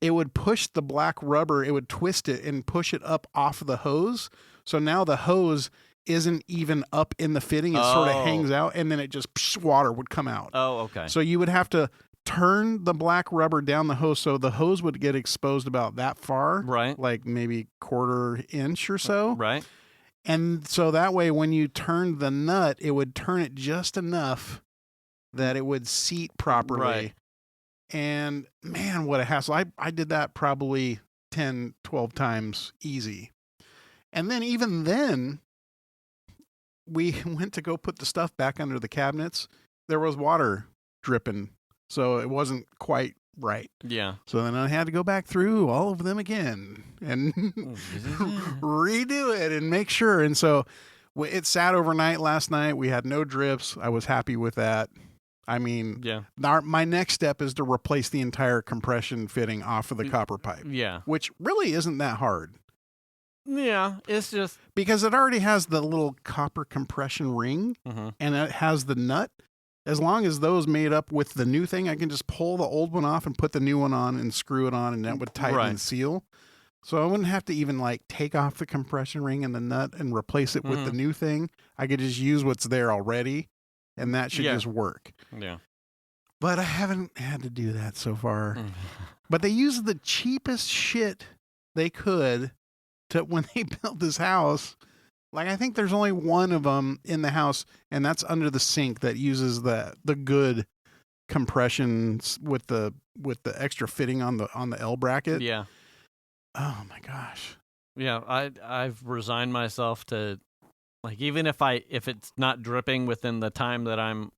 it would push the black rubber, it would twist it and push it up off of the hose. So now the hose isn't even up in the fitting. It sort of hangs out, and then it just water would come out. Oh, okay. So you would have to turn the black rubber down the hose, so the hose would get exposed about that far. Right. Like maybe 1/4 inch or so. Right. And so that way, when you turned the nut, it would turn it just enough that it would seat properly. Right. And man, what a hassle. I did that probably 10, 12 times easy. And then even then, we went to go put the stuff back under the cabinets. There was water dripping, so it wasn't quite right. Yeah. So then I had to go back through all of them again and redo it and make sure. And so it sat overnight last night. We had no drips. I was happy with that. I mean, my next step is to replace the entire compression fitting off of the copper pipe. Yeah. Which really isn't that hard. Yeah, it's just because it already has the little copper compression ring and it has the nut. As long as those made up with the new thing, I can just pull the old one off and put the new one on and screw it on, and that would tighten and seal. So I wouldn't have to even like take off the compression ring and the nut and replace it with the new thing. I could just use what's there already and that should just work. Yeah. But I haven't had to do that so far. But they used the cheapest shit they could to when they built this house. Like, I think there's only one of them in the house, and that's under the sink that uses the good compressions with the extra fitting on the L bracket. Yeah. Oh my gosh. Yeah, I've resigned myself to, like, even if it's not dripping within the time that I'm,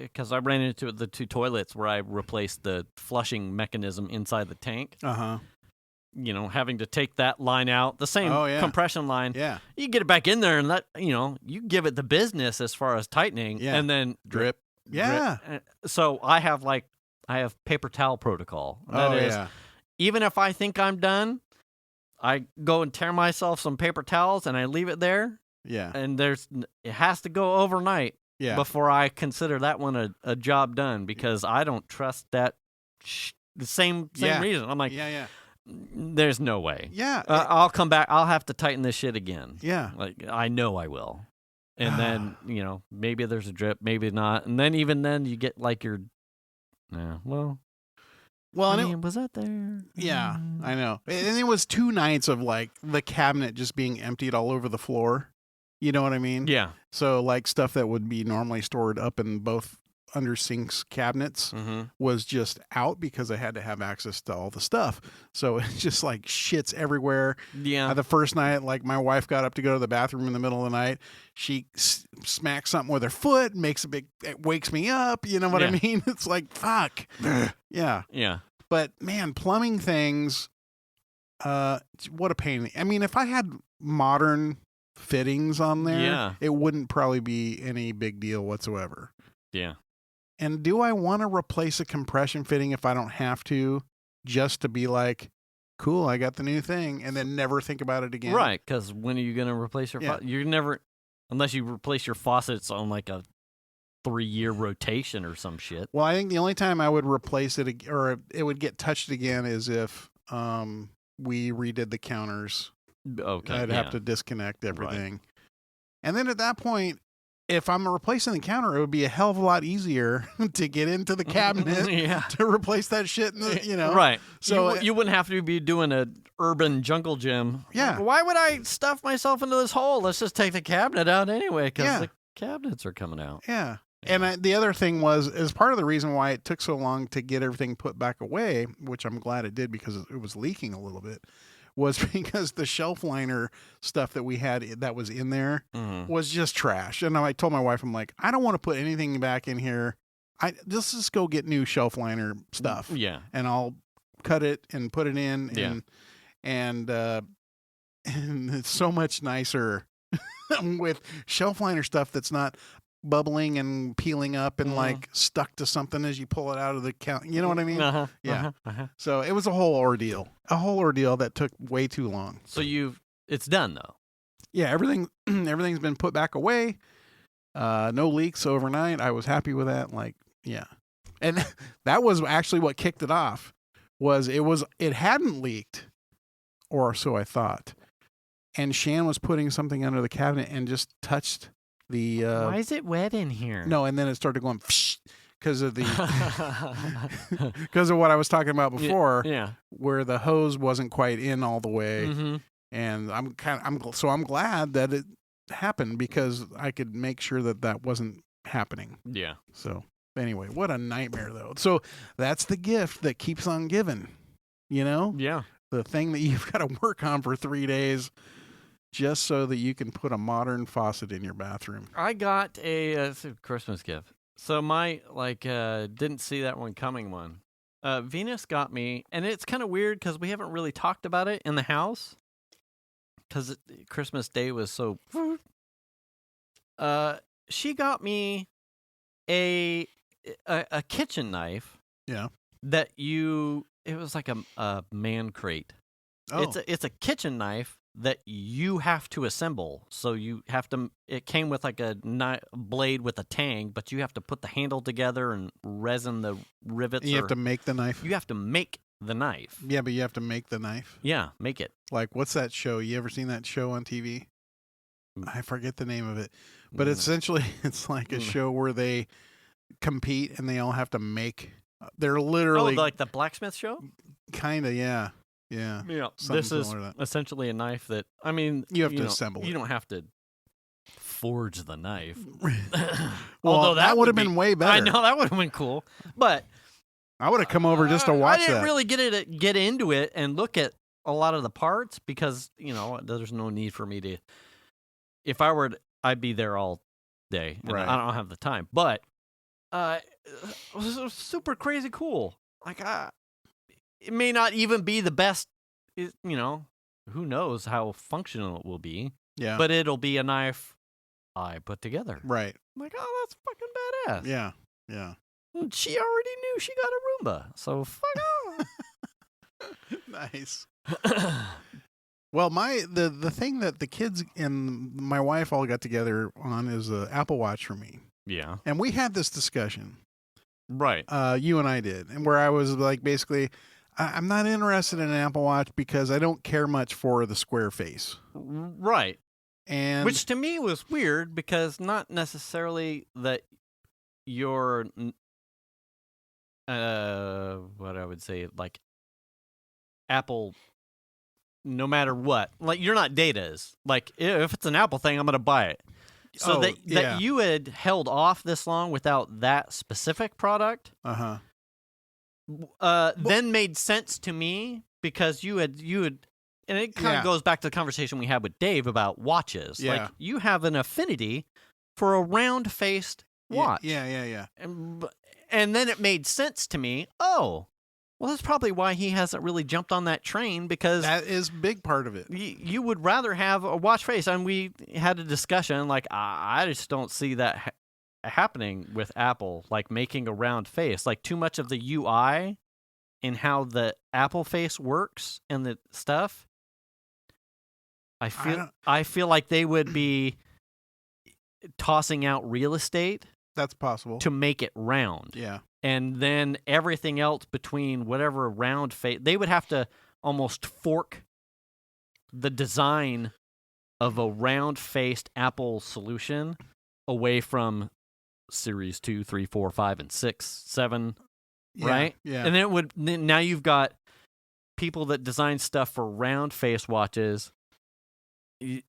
because I ran into the 2 toilets where I replaced the flushing mechanism inside the tank. Having to take that line out, the same compression line. Yeah. You get it back in there and you give it the business as far as tightening, and then drip. Yeah. Drip. So I have paper towel protocol. That is, even if I think I'm done, I go and tear myself some paper towels and I leave it there. Yeah. And it has to go overnight. Yeah. Before I consider that one a job done, because I don't trust that. The same reason. I'm like, there's no way. Yeah. I'll come back. I'll have to tighten this shit again. Yeah. Like, I know I will. And then, maybe there's a drip, maybe not. And then even then you get like your, well, was that there? Yeah, I know. And it was 2 nights of like the cabinet just being emptied all over the floor. You know what I mean? Yeah. So like stuff that would be normally stored up in both under sinks cabinets was just out because I had to have access to all the stuff. So it's just like shits everywhere. Yeah. The first night, like my wife got up to go to the bathroom in the middle of the night. She smacks something with her foot, it wakes me up. You know what I mean? It's like, fuck. Yeah. Yeah. But man, plumbing things, what a pain. I mean, if I had modern fittings on there, it wouldn't probably be any big deal whatsoever. Yeah. And do I want to replace a compression fitting if I don't have to, just to be like, cool, I got the new thing, and then never think about it again? Right, because when are you going to replace your faucet? You're never, unless you replace your faucets on like a 3-year rotation or some shit. Well, I think the only time I would replace it, or it would get touched again, is if we redid the counters. Okay. I'd have to disconnect everything. Right. And then at that point, if I'm replacing the counter, it would be a hell of a lot easier to get into the cabinet to replace that shit. Right. So you wouldn't have to be doing a urban jungle gym. Yeah. Like, why would I stuff myself into this hole? Let's just take the cabinet out anyway, because the cabinets are coming out. Yeah. And the other thing was, as part of the reason why it took so long to get everything put back away, which I'm glad it did because it was leaking a little bit, was because the shelf liner stuff that we had that was in there was just trash. And I told my wife, I'm like, I don't want to put anything back in here. Let's just go get new shelf liner stuff. Yeah. And I'll cut it and put it in. And it's so much nicer with shelf liner stuff that's not bubbling and peeling up and like stuck to something as you pull it out of the count. You know what I mean? So it was a whole ordeal that took way too long. So it's done though. Yeah. Everything's been put back away. No leaks overnight. I was happy with that. And that was actually what kicked it off. It hadn't leaked, or so I thought. And Shan was putting something under the cabinet and just touched the why is it wet in here? No, and then it started going because of what I was talking about before. Yeah. Where the hose wasn't quite in all the way. And I'm glad that it happened because I could make sure that wasn't happening. Yeah. So anyway, what a nightmare though. So that's the gift that keeps on giving, Yeah. The thing that you've got to work on for 3 days just so that you can put a modern faucet in your bathroom. I got a Christmas gift. So my didn't see that one coming one. Venus got me, and it's kind of weird because we haven't really talked about it in the house because Christmas Day was so. She got me a kitchen knife. Yeah. It was like a man crate. Oh. It's a kitchen knife that you have to assemble. So you have to. It came with like a blade with a tang, but you have to put the handle together and resin the rivets. You have to make the knife. You have to make the knife. Yeah, but you have to make the knife. Yeah, make it. Like, what's that show? You ever seen that show on TV? I forget the name of it, but essentially it's like a show where they compete and they all have to make. They're literally like the blacksmith show. Kind of, yeah. This is essentially a knife that you have to assemble. You don't have to forge the knife. Well, although that would have been way better. I know that would have been cool, but I would have come over just to watch that. I didn't really get into it and look at a lot of the parts because there's no need for me to. If I were, I'd be there all day. And right. I don't have the time, but it was super crazy cool. Like it may not even be the best. Who knows how functional it will be? Yeah. But it'll be a knife I put together. Right. I'm like, oh, that's fucking badass. Yeah. Yeah. And she already knew she got a Roomba, so fuck off. Nice. Well, the thing that the kids and my wife all got together on is an Apple Watch for me. Yeah. And we had this discussion. Right. You and I did. And where I was like, basically, I'm not interested in an Apple Watch because I don't care much for the square face. Right. And which to me was weird because not necessarily that your what I would say, like Apple, no matter what, like you're not Data's. Like if it's an Apple thing, I'm going to buy it. So that you had held off this long without that specific product, then made sense to me because you had, and it kind of goes back to the conversation we had with Dave about watches. Yeah. Like you have an affinity for a round-faced watch. Yeah. And then it made sense to me. Oh, well, that's probably why he hasn't really jumped on that train because that is a big part of it. You would rather have a watch face. And we had a discussion like, I just don't see that happening with Apple, like making a round face. Like too much of the UI and how the Apple face works and the stuff. I feel like they would be tossing out real estate. That's possible. To make it round. Yeah. And then everything else between whatever round face, they would have to almost fork the design of a round-faced Apple solution away from Series 2, 3, 4, 5, and 6, 7, right? Yeah. And then now you've got people that design stuff for round-faced watches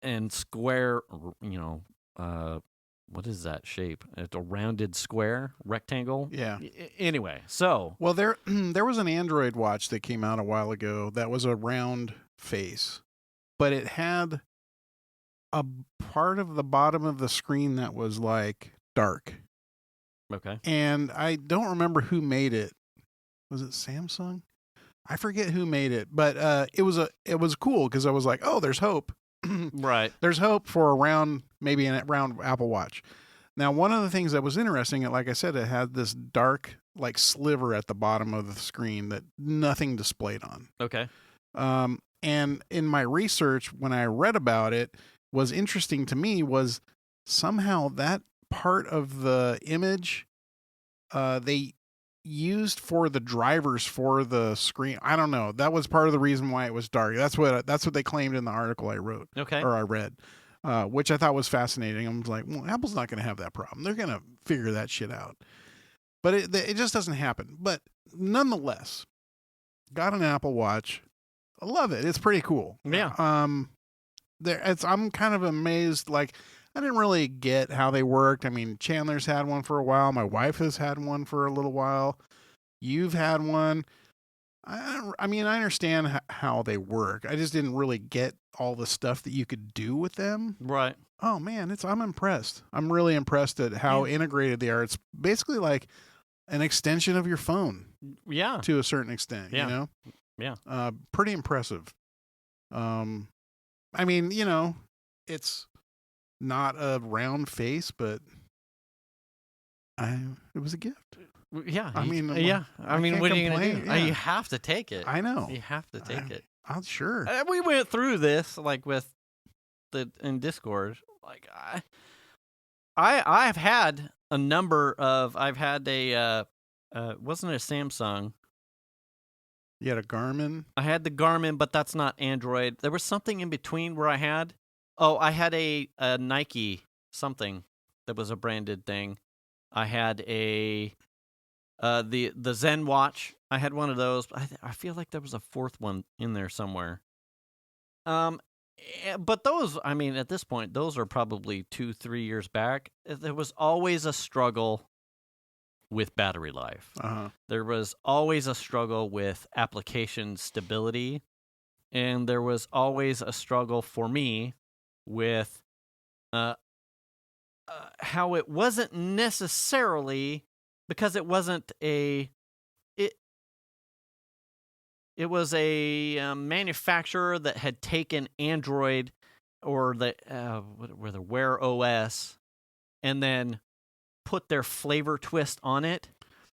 and square, what is that shape? It's a rounded square, rectangle. Yeah. Anyway, so well, there was an Android watch that came out a while ago that was a round face, but it had a part of the bottom of the screen that was like dark. Okay. And I don't remember who made it. Was it Samsung? I forget who made it, but it was cool because I was like, oh, there's hope. Right. There's hope for maybe a round Apple Watch. Now, one of the things that was interesting, like I said, it had this dark like sliver at the bottom of the screen that nothing displayed on. Okay. And in my research, when I read about it, was interesting to me was somehow that part of the image they used for the drivers for the screen. I don't know. That was part of the reason why it was dark. That's what they claimed in the article I wrote. Okay. Or I read, which I thought was fascinating. I was like, well, Apple's not going to have that problem. They're going to figure that shit out. But it just doesn't happen. But nonetheless, got an Apple Watch. I love it. It's pretty cool. Yeah. I'm kind of amazed. Like, I didn't really get how they worked. I mean, Chandler's had one for a while. My wife has had one for a little while. You've had one. I mean, I understand how they work. I just didn't really get all the stuff that you could do with them. Right. Oh man, I'm impressed. I'm really impressed at how integrated they are. It's basically like an extension of your phone. Yeah. To a certain extent, yeah. You know? Yeah. Pretty impressive. I mean, it's not a round face, but it was a gift. Yeah. I mean, what are you going to do? Yeah. You have to take it. I know. You have to take it. I'm sure. We went through this like with in Discord. Like I've had a number of. I've had a wasn't it a Samsung? You had a Garmin? I had the Garmin, but that's not Android. There was something in between where I had Oh, I had a Nike something that was a branded thing. I had the Zen watch. I had one of those. I feel like there was a fourth one in there somewhere. But those, I mean, at this point, those are probably 2-3 years back. There was always a struggle with battery life. There was always a struggle with application stability. And there was always a struggle for me with how it wasn't necessarily, because it wasn't it was a manufacturer that had taken Android or the Wear OS and then put their flavor twist on it.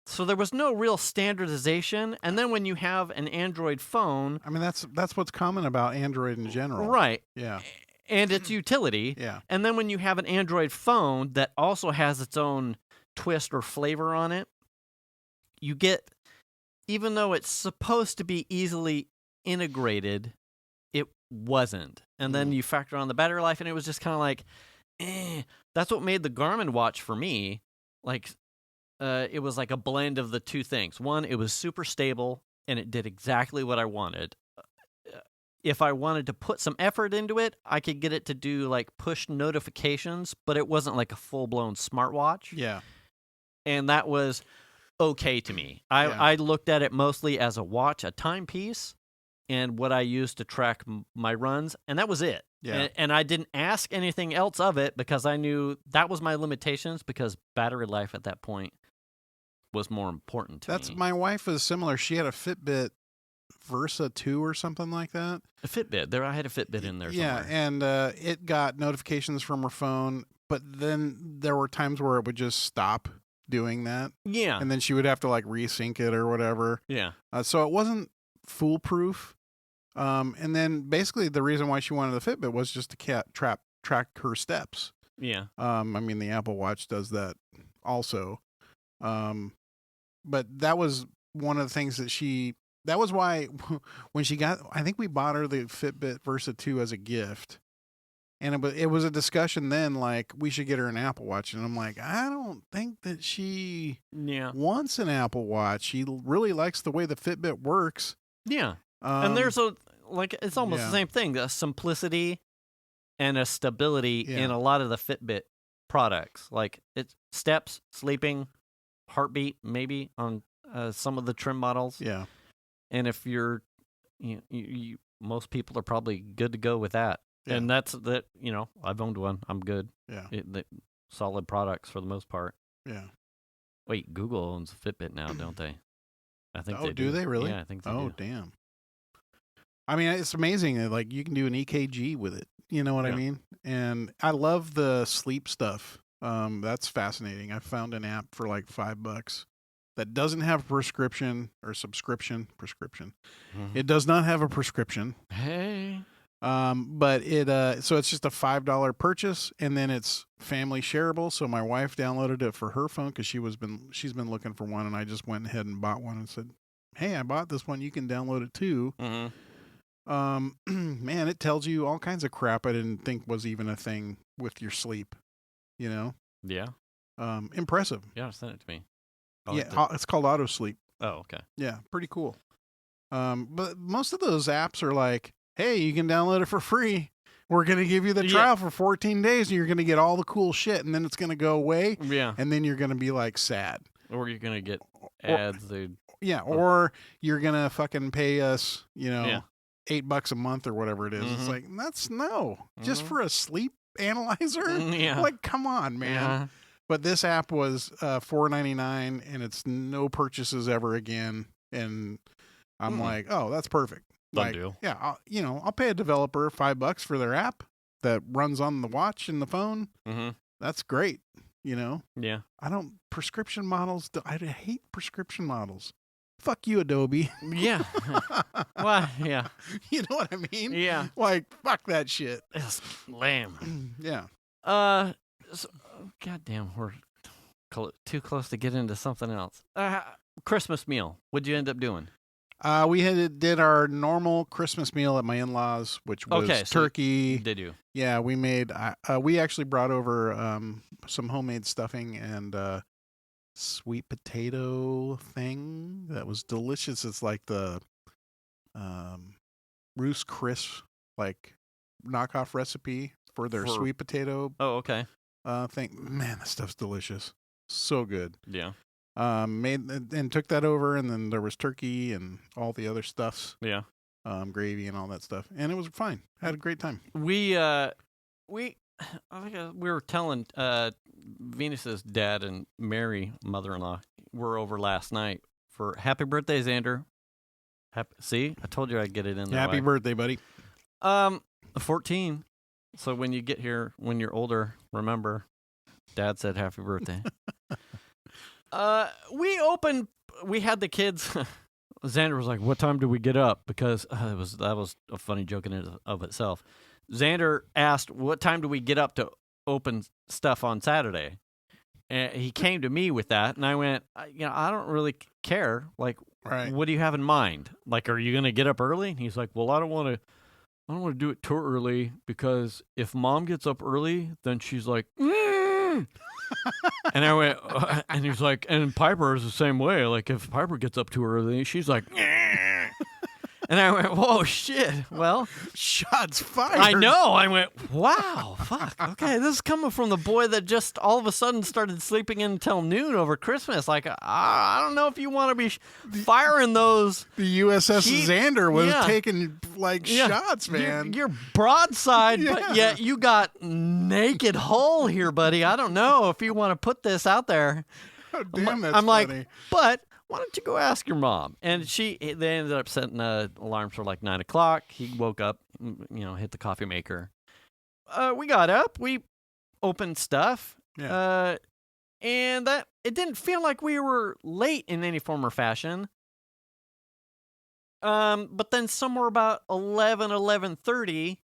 So there was no real standardization. And then when you have an Android phone, I mean, that's what's common about Android in general. right? Yeah. And its utility. Yeah. And then when you have an Android phone that also has its own twist or flavor on it, you get, even though it's supposed to be easily integrated, it wasn't. And then you factor on the battery life, and it was just kind of like, That's what made the Garmin watch for me, like, it was like a blend of the two things. One, it was super stable, and it did exactly what I wanted. If I wanted to put some effort into it, I could get it to do, like, push notifications, but it wasn't like a full-blown smartwatch. Yeah. And that was okay to me. I looked at it mostly as a watch, a timepiece, and what I used to track my runs, and that was it. Yeah. And I didn't ask anything else of it because I knew that was my limitations, because battery life at that point was more important to me. My wife was similar. She had a Fitbit Versa 2 or something like that. A Fitbit. I had a Fitbit in there somewhere. Yeah, and it got notifications from her phone, but then there were times where it would just stop doing that. Yeah. And then she would have to, like, resync it or whatever. Yeah. So it wasn't foolproof. And then basically the reason why she wanted the Fitbit was just to track her steps. Yeah. I mean, the Apple Watch does that also. But that was one of the things that was why when she got, I think we bought her the Fitbit Versa 2 as a gift. And it was a discussion then, like, we should get her an Apple Watch. And I'm like, I don't think that she wants an Apple Watch. She really likes the way the Fitbit works. Yeah. And there's it's almost the same thing, a simplicity and a stability in a lot of the Fitbit products. Like, it's steps, sleeping, heartbeat, maybe on some of the trim models. Yeah. And if you're, most people are probably good to go with that. Yeah. And that's that. I've owned one. I'm good. Yeah. Solid products for the most part. Yeah. Wait, Google owns Fitbit now, don't they? I think they do. They really? Yeah, I think they do. Oh, damn. I mean, it's amazing that, like, you can do an EKG with it. You know what I mean? And I love the sleep stuff. That's fascinating. I found an app for like $5 that doesn't have a prescription or subscription. Mm-hmm. It does not have a prescription. Hey. But so it's just a $5 purchase, and then it's family shareable. So my wife downloaded it for her phone because she's been looking for one, and I just went ahead and bought one and said, "Hey, I bought this one. You can download it too." Mm-hmm. Man, it tells you all kinds of crap I didn't think was even a thing with your sleep. Yeah. Impressive. Yeah, send it to me. It's called Auto Sleep. Oh, okay. Yeah, pretty cool. But most of those apps are like, hey, you can download it for free. We're going to give you the trial for 14 days, and you're going to get all the cool shit, and then it's going to go away. Yeah. And then you're going to be, like, sad. Or you're going to get ads, dude. Yeah, or you're going to fucking pay us, $8 a month or whatever it is. Mm-hmm. It's like, just for a sleep analyzer? Yeah. Like, come on, man. Yeah. But this app was $4.99, and it's no purchases ever again. And I'm like, oh, that's perfect. Done deal. Yeah, I'll pay a developer $5 for their app that runs on the watch and the phone. Mm-hmm. That's great. Yeah. Prescription models. I hate prescription models. Fuck you, Adobe. Yeah. Well, yeah. You know what I mean? Yeah. Like, fuck that shit. It's lame. Yeah. Goddamn, we're too close to get into something else. Christmas meal. What'd you end up doing? We did our normal Christmas meal at my in-laws, which was turkey. Did you? Yeah, we made. We actually brought over some homemade stuffing and sweet potato thing that was delicious. It's like the Roost Crisp knockoff recipe for their sweet potato. Oh, okay. Thing. Man, that stuff's delicious. So good. Yeah. Made and took that over, and then there was turkey and all the other stuffs. Yeah. Gravy and all that stuff, and it was fine. Had a great time. We I think we were telling Venus's dad and Mary, mother-in-law, were over last night for happy birthday, Xander. See, I told you I'd get it in there. Happy birthday, buddy. 14. So when you get here, when you're older, remember, Dad said happy birthday. We had the kids. Xander was like, "What time do we get up?" Because that was a funny joke in and of itself. Xander asked, "What time do we get up to open stuff on Saturday?" And he came to me with that, and I went, I don't really care. Like, right. What do you have in mind? Like, are you going to get up early? And he's like, "Well, I don't want to do it too early because if Mom gets up early, then she's like." And I went, and he's like, and Piper is the same way. Like, if Piper gets up too early, she's like, and I went, whoa, shit. Well, shots fired. I know. I went, wow, fuck. Okay, this is coming from the boy that just all of a sudden started sleeping in until noon over Christmas. Like, I don't know if you want to be firing those. The USS Xander was taking shots, man. You're broadside, but yet you got naked hull here, buddy. I don't know if you want to put this out there. Oh, damn, that's I'm funny. Like, but why don't you go ask your mom? And they ended up setting alarms for like 9 o'clock. He woke up, hit the coffee maker. We got up, we opened stuff, and that it didn't feel like we were late in any form or fashion. But then somewhere about 11:30,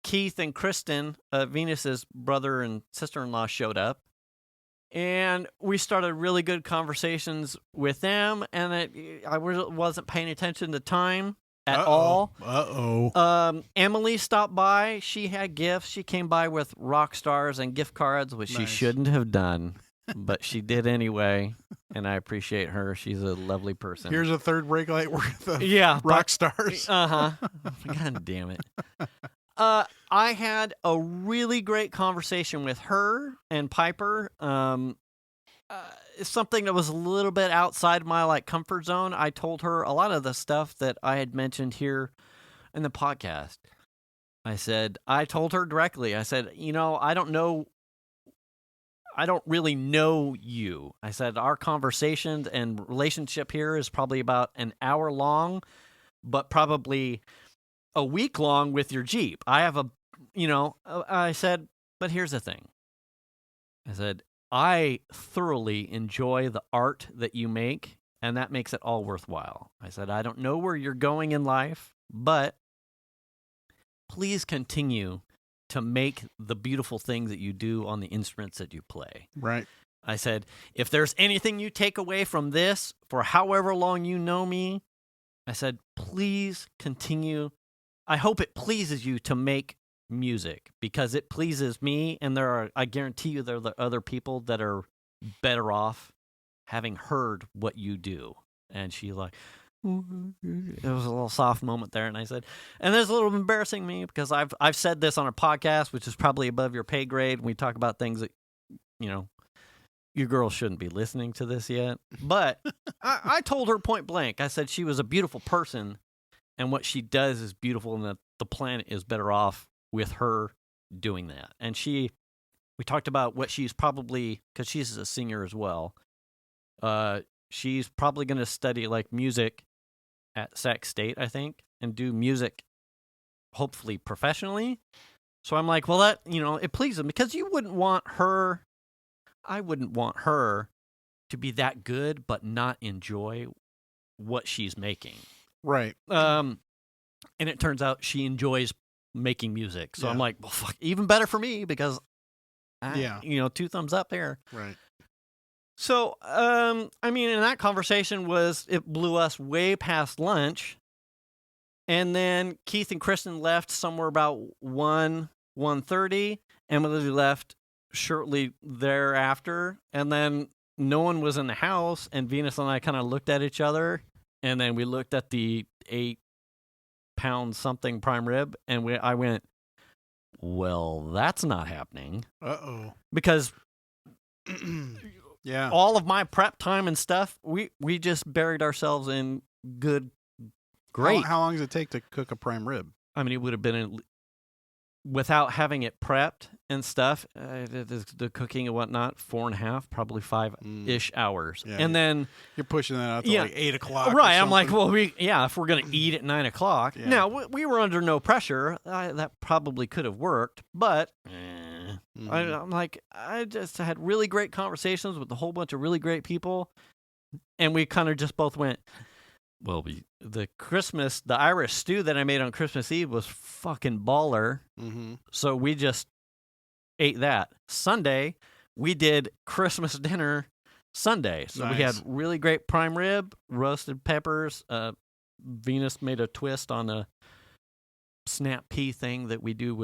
Keith and Kristen, Venus's brother and sister-in-law, showed up. And we started really good conversations with them, and I wasn't paying attention to time at all. Emily stopped by. She had gifts. She came by with rock stars and gift cards, which she shouldn't have done, but she did anyway, and I appreciate her. She's a lovely person. Here's a third brake light worth of rock stars. God damn it. I had a really great conversation with her and Piper. Something that was a little bit outside my comfort zone. I told her a lot of the stuff that I had mentioned here in the podcast. I told her directly. I said, I don't really know you. I said, our conversation and relationship here is probably about an hour long, but probably a week long with your Jeep. I have I said, but here's the thing. I said, I thoroughly enjoy the art that you make, and that makes it all worthwhile. I said, I don't know where you're going in life, but please continue to make the beautiful things that you do on the instruments that you play. Right. I said, if there's anything you take away from this for however long you know me, I said, please continue. I hope it pleases you to make music because it pleases me, and I guarantee you there are other people that are better off having heard what you do. And she it was a little soft moment there, and I said, and there's a little embarrassing me because I've said this on a podcast, which is probably above your pay grade. We talk about things that you girls shouldn't be listening to this yet, but I told her point blank. I said she was a beautiful person, and what she does is beautiful, and that the planet is better off with her doing that. And we talked about what she's probably, because she's a singer as well, she's probably going to study music at Sac State, I think, and do music hopefully professionally. So I'm like, well, that, it pleases them, because I wouldn't want her to be that good but not enjoy what she's making. Right. And it turns out she enjoys making music. So I'm like, well, fuck, even better for me, because 2 thumbs up there. Right. So, I mean, and that conversation it blew us way past lunch. And then Keith and Kristen left somewhere about 1:30. Emily left shortly thereafter. And then no one was in the house. And Venus and I kind of looked at each other. And then we looked at the 8-pound something prime rib. And I went, well, that's not happening. Uh-oh. Because yeah, all of my prep time and stuff, we just buried ourselves in great. How long does it take to cook a prime rib? I mean, it would have been without having it prepped and stuff, the cooking and whatnot, 4.5, probably 5-ish hours. Yeah, and then you're pushing that out to like 8 o'clock. Right. I'm like, well, if we're going to eat at 9 o'clock. Yeah. Now, we were under no pressure. That probably could have worked, but I'm like, I just had really great conversations with a whole bunch of really great people. And we kind of just both went, well, the Irish stew that I made on Christmas Eve was fucking baller. Mm-hmm. So we just ate that. Sunday, we did Christmas dinner Sunday. So we had really great prime rib, roasted peppers. Venus made a twist on a snap pea thing that we do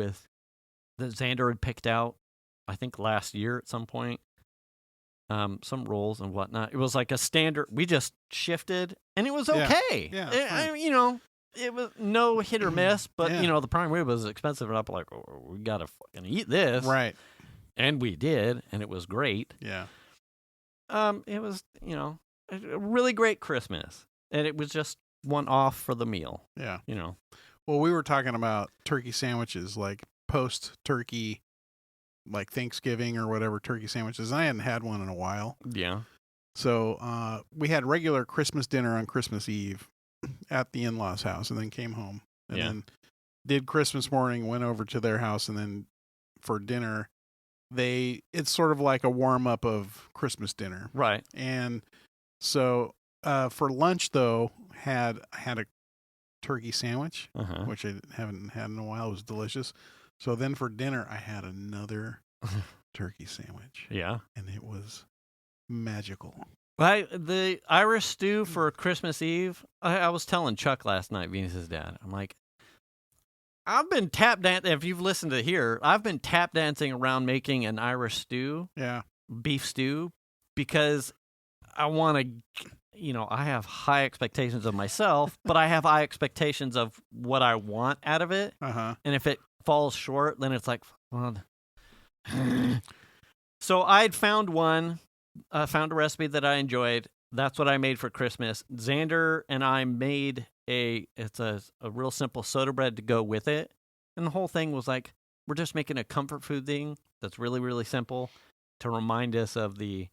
that Xander had picked out, I think last year at some point. Some rolls and whatnot. It was like a standard. We just shifted, and it was okay. Yeah, it was no hit or miss, but the prime rib was expensive, and I'm like, oh, we gotta fucking eat this, right? And we did, and it was great. Yeah. It was a really great Christmas, and it was just one off for the meal. Yeah. Well, we were talking about turkey sandwiches, like post turkey. Like Thanksgiving or whatever turkey sandwiches. I hadn't had one in a while. Yeah. So we had regular Christmas dinner on Christmas Eve at the in-laws' house and then came home. And then did Christmas morning, went over to their house, and then for dinner, it's sort of like a warm-up of Christmas dinner. Right. And so for lunch, though, had a turkey sandwich, which I haven't had in a while. It was delicious. So then for dinner, I had another turkey sandwich. Yeah. And it was magical. The Irish stew for Christmas Eve, I was telling Chuck last night, Venus's dad, I'm like, I've been tap dancing, if you've listened to here, I've been tap dancing around making an Irish stew. Yeah. Beef stew, because I want to, I have high expectations of myself, but I have high expectations of what I want out of it. Uh-huh. And if it falls short, then it's like, well. So I'd found a recipe that I enjoyed. That's what I made for Christmas. Xander and I made it's a real simple soda bread to go with it. And the whole thing was like, we're just making a comfort food thing that's really, really simple to remind us of this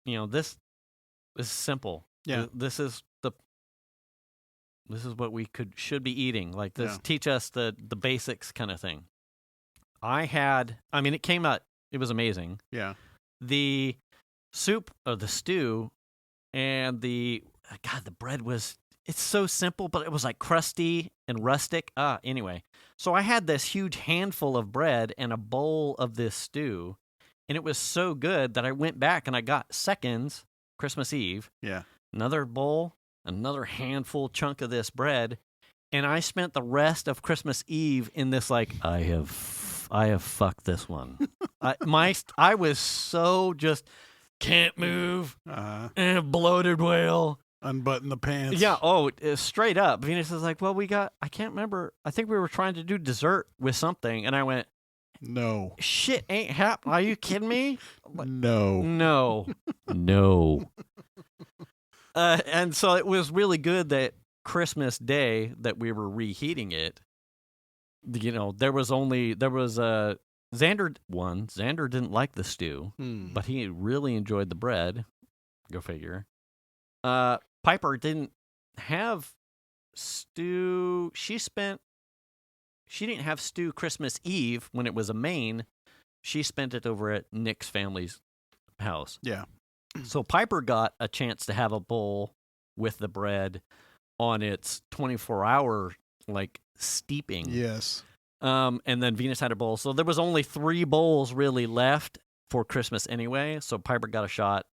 is simple. Yeah. This is what we should be eating. Like this, teach us the basics kind of thing. It came out, it was amazing. Yeah. The soup or the stew and the bread it's so simple, but it was like crusty and rustic. Anyway. So I had this huge handful of bread and a bowl of this stew, and it was so good that I went back and I got seconds Christmas Eve. Yeah. Another bowl, another handful chunk of this bread, and I spent the rest of Christmas Eve in this like, I have fucked this one. I was so just can't move, and a bloated whale. Unbutton the pants. Yeah, straight up. Venus is like, well, I can't remember. I think we were trying to do dessert with something, and I went, no. Shit ain't happening. Are you kidding me? No. No. And so it was really good that Christmas Day that we were reheating it. There was Xander didn't like the stew, but he really enjoyed the bread. Go figure. Piper didn't have stew. She didn't have stew Christmas Eve when it was a main. She spent it over at Nick's family's house. Yeah. So Piper got a chance to have a bowl with the bread on its 24-hour steeping. Yes. And then Venus had a bowl. So there was only 3 bowls really left for Christmas anyway. So Piper got a shot.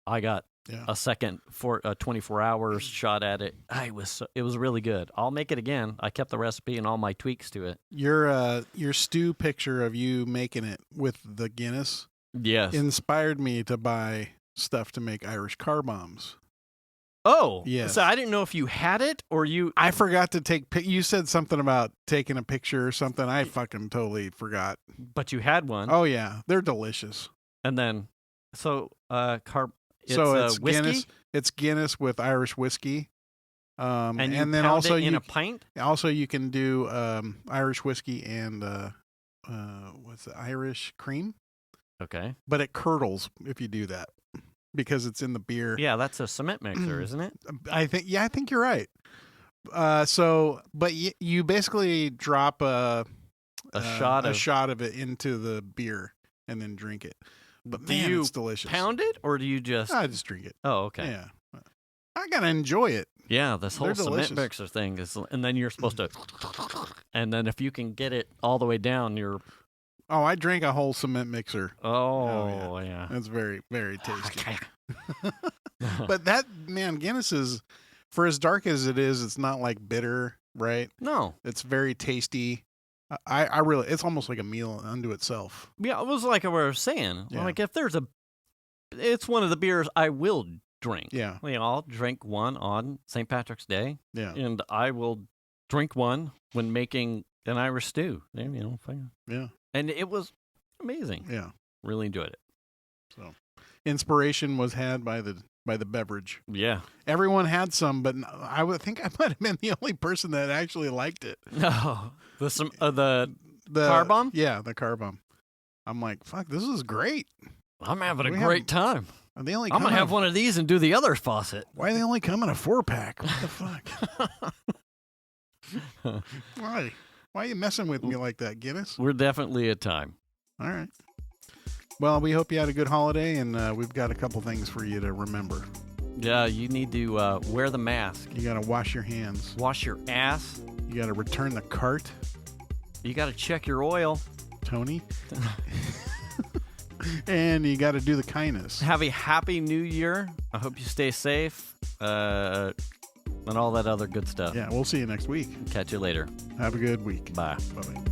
I got Yeah. a second for 24 hours shot at it. It was really good. I'll make it again. I kept the recipe and all my tweaks to it. Your stew picture of you making it with the Guinness Yes. inspired me to buy stuff to make Irish car bombs. Oh, Yes. So I didn't know if you had it or you. I forgot to take. You said something about taking a picture or something. I fucking totally forgot. But you had one. Oh yeah, they're delicious. And then, it's It's whiskey? Guinness. It's Guinness with Irish whiskey. And you and then pound also it in a pint? Also, you can do Irish whiskey and what's the Irish cream? Okay. But it curdles if you do that because it's in the beer. Yeah, that's a cement mixer, isn't it? I think you're right. But you basically drop a shot of it into the beer and then drink it. But Do man, you it's delicious. pound it or do you just? I just drink it. Oh, okay. Yeah, I gotta enjoy it. Yeah, this whole They're cement delicious. mixer thing is, and then you're supposed to, and then if you can get it all the way down, you're. Oh, I drank a whole cement mixer. Oh, yeah. That's very, very tasty. But that, man, Guinness is, for as dark as it is, it's not like bitter, right? No. It's very tasty. I really, it's almost like a meal unto itself. Yeah, it was like I was saying. Yeah. Like if there's it's one of the beers I will drink. Yeah. You know, I'll drink one on St. Patrick's Day. Yeah. And I will drink one when making an Irish stew. You know, Yeah. and it was amazing. Yeah. Really enjoyed it. So, inspiration was had by the beverage. Yeah. Everyone had some, but I would think I might have been the only person that actually liked it. No. The car bomb? Yeah, the car bomb. I'm like, fuck, this is great. I'm having a great time. They only I'm going to have one of these and do the other faucet. Why they only come in a 4-pack? What the fuck? Why? Why are you messing with me like that, Guinness? We're definitely at time. All right. Well, we hope you had a good holiday, and we've got a couple things for you to remember. Yeah, you need to wear the mask. You got to wash your hands. Wash your ass. You got to return the cart. You got to check your oil. Tony. And you got to do the kindness. Have a happy new year. I hope you stay safe and all that other good stuff. Yeah, we'll see you next week. Catch you later. Have a good week. Bye. Bye-bye.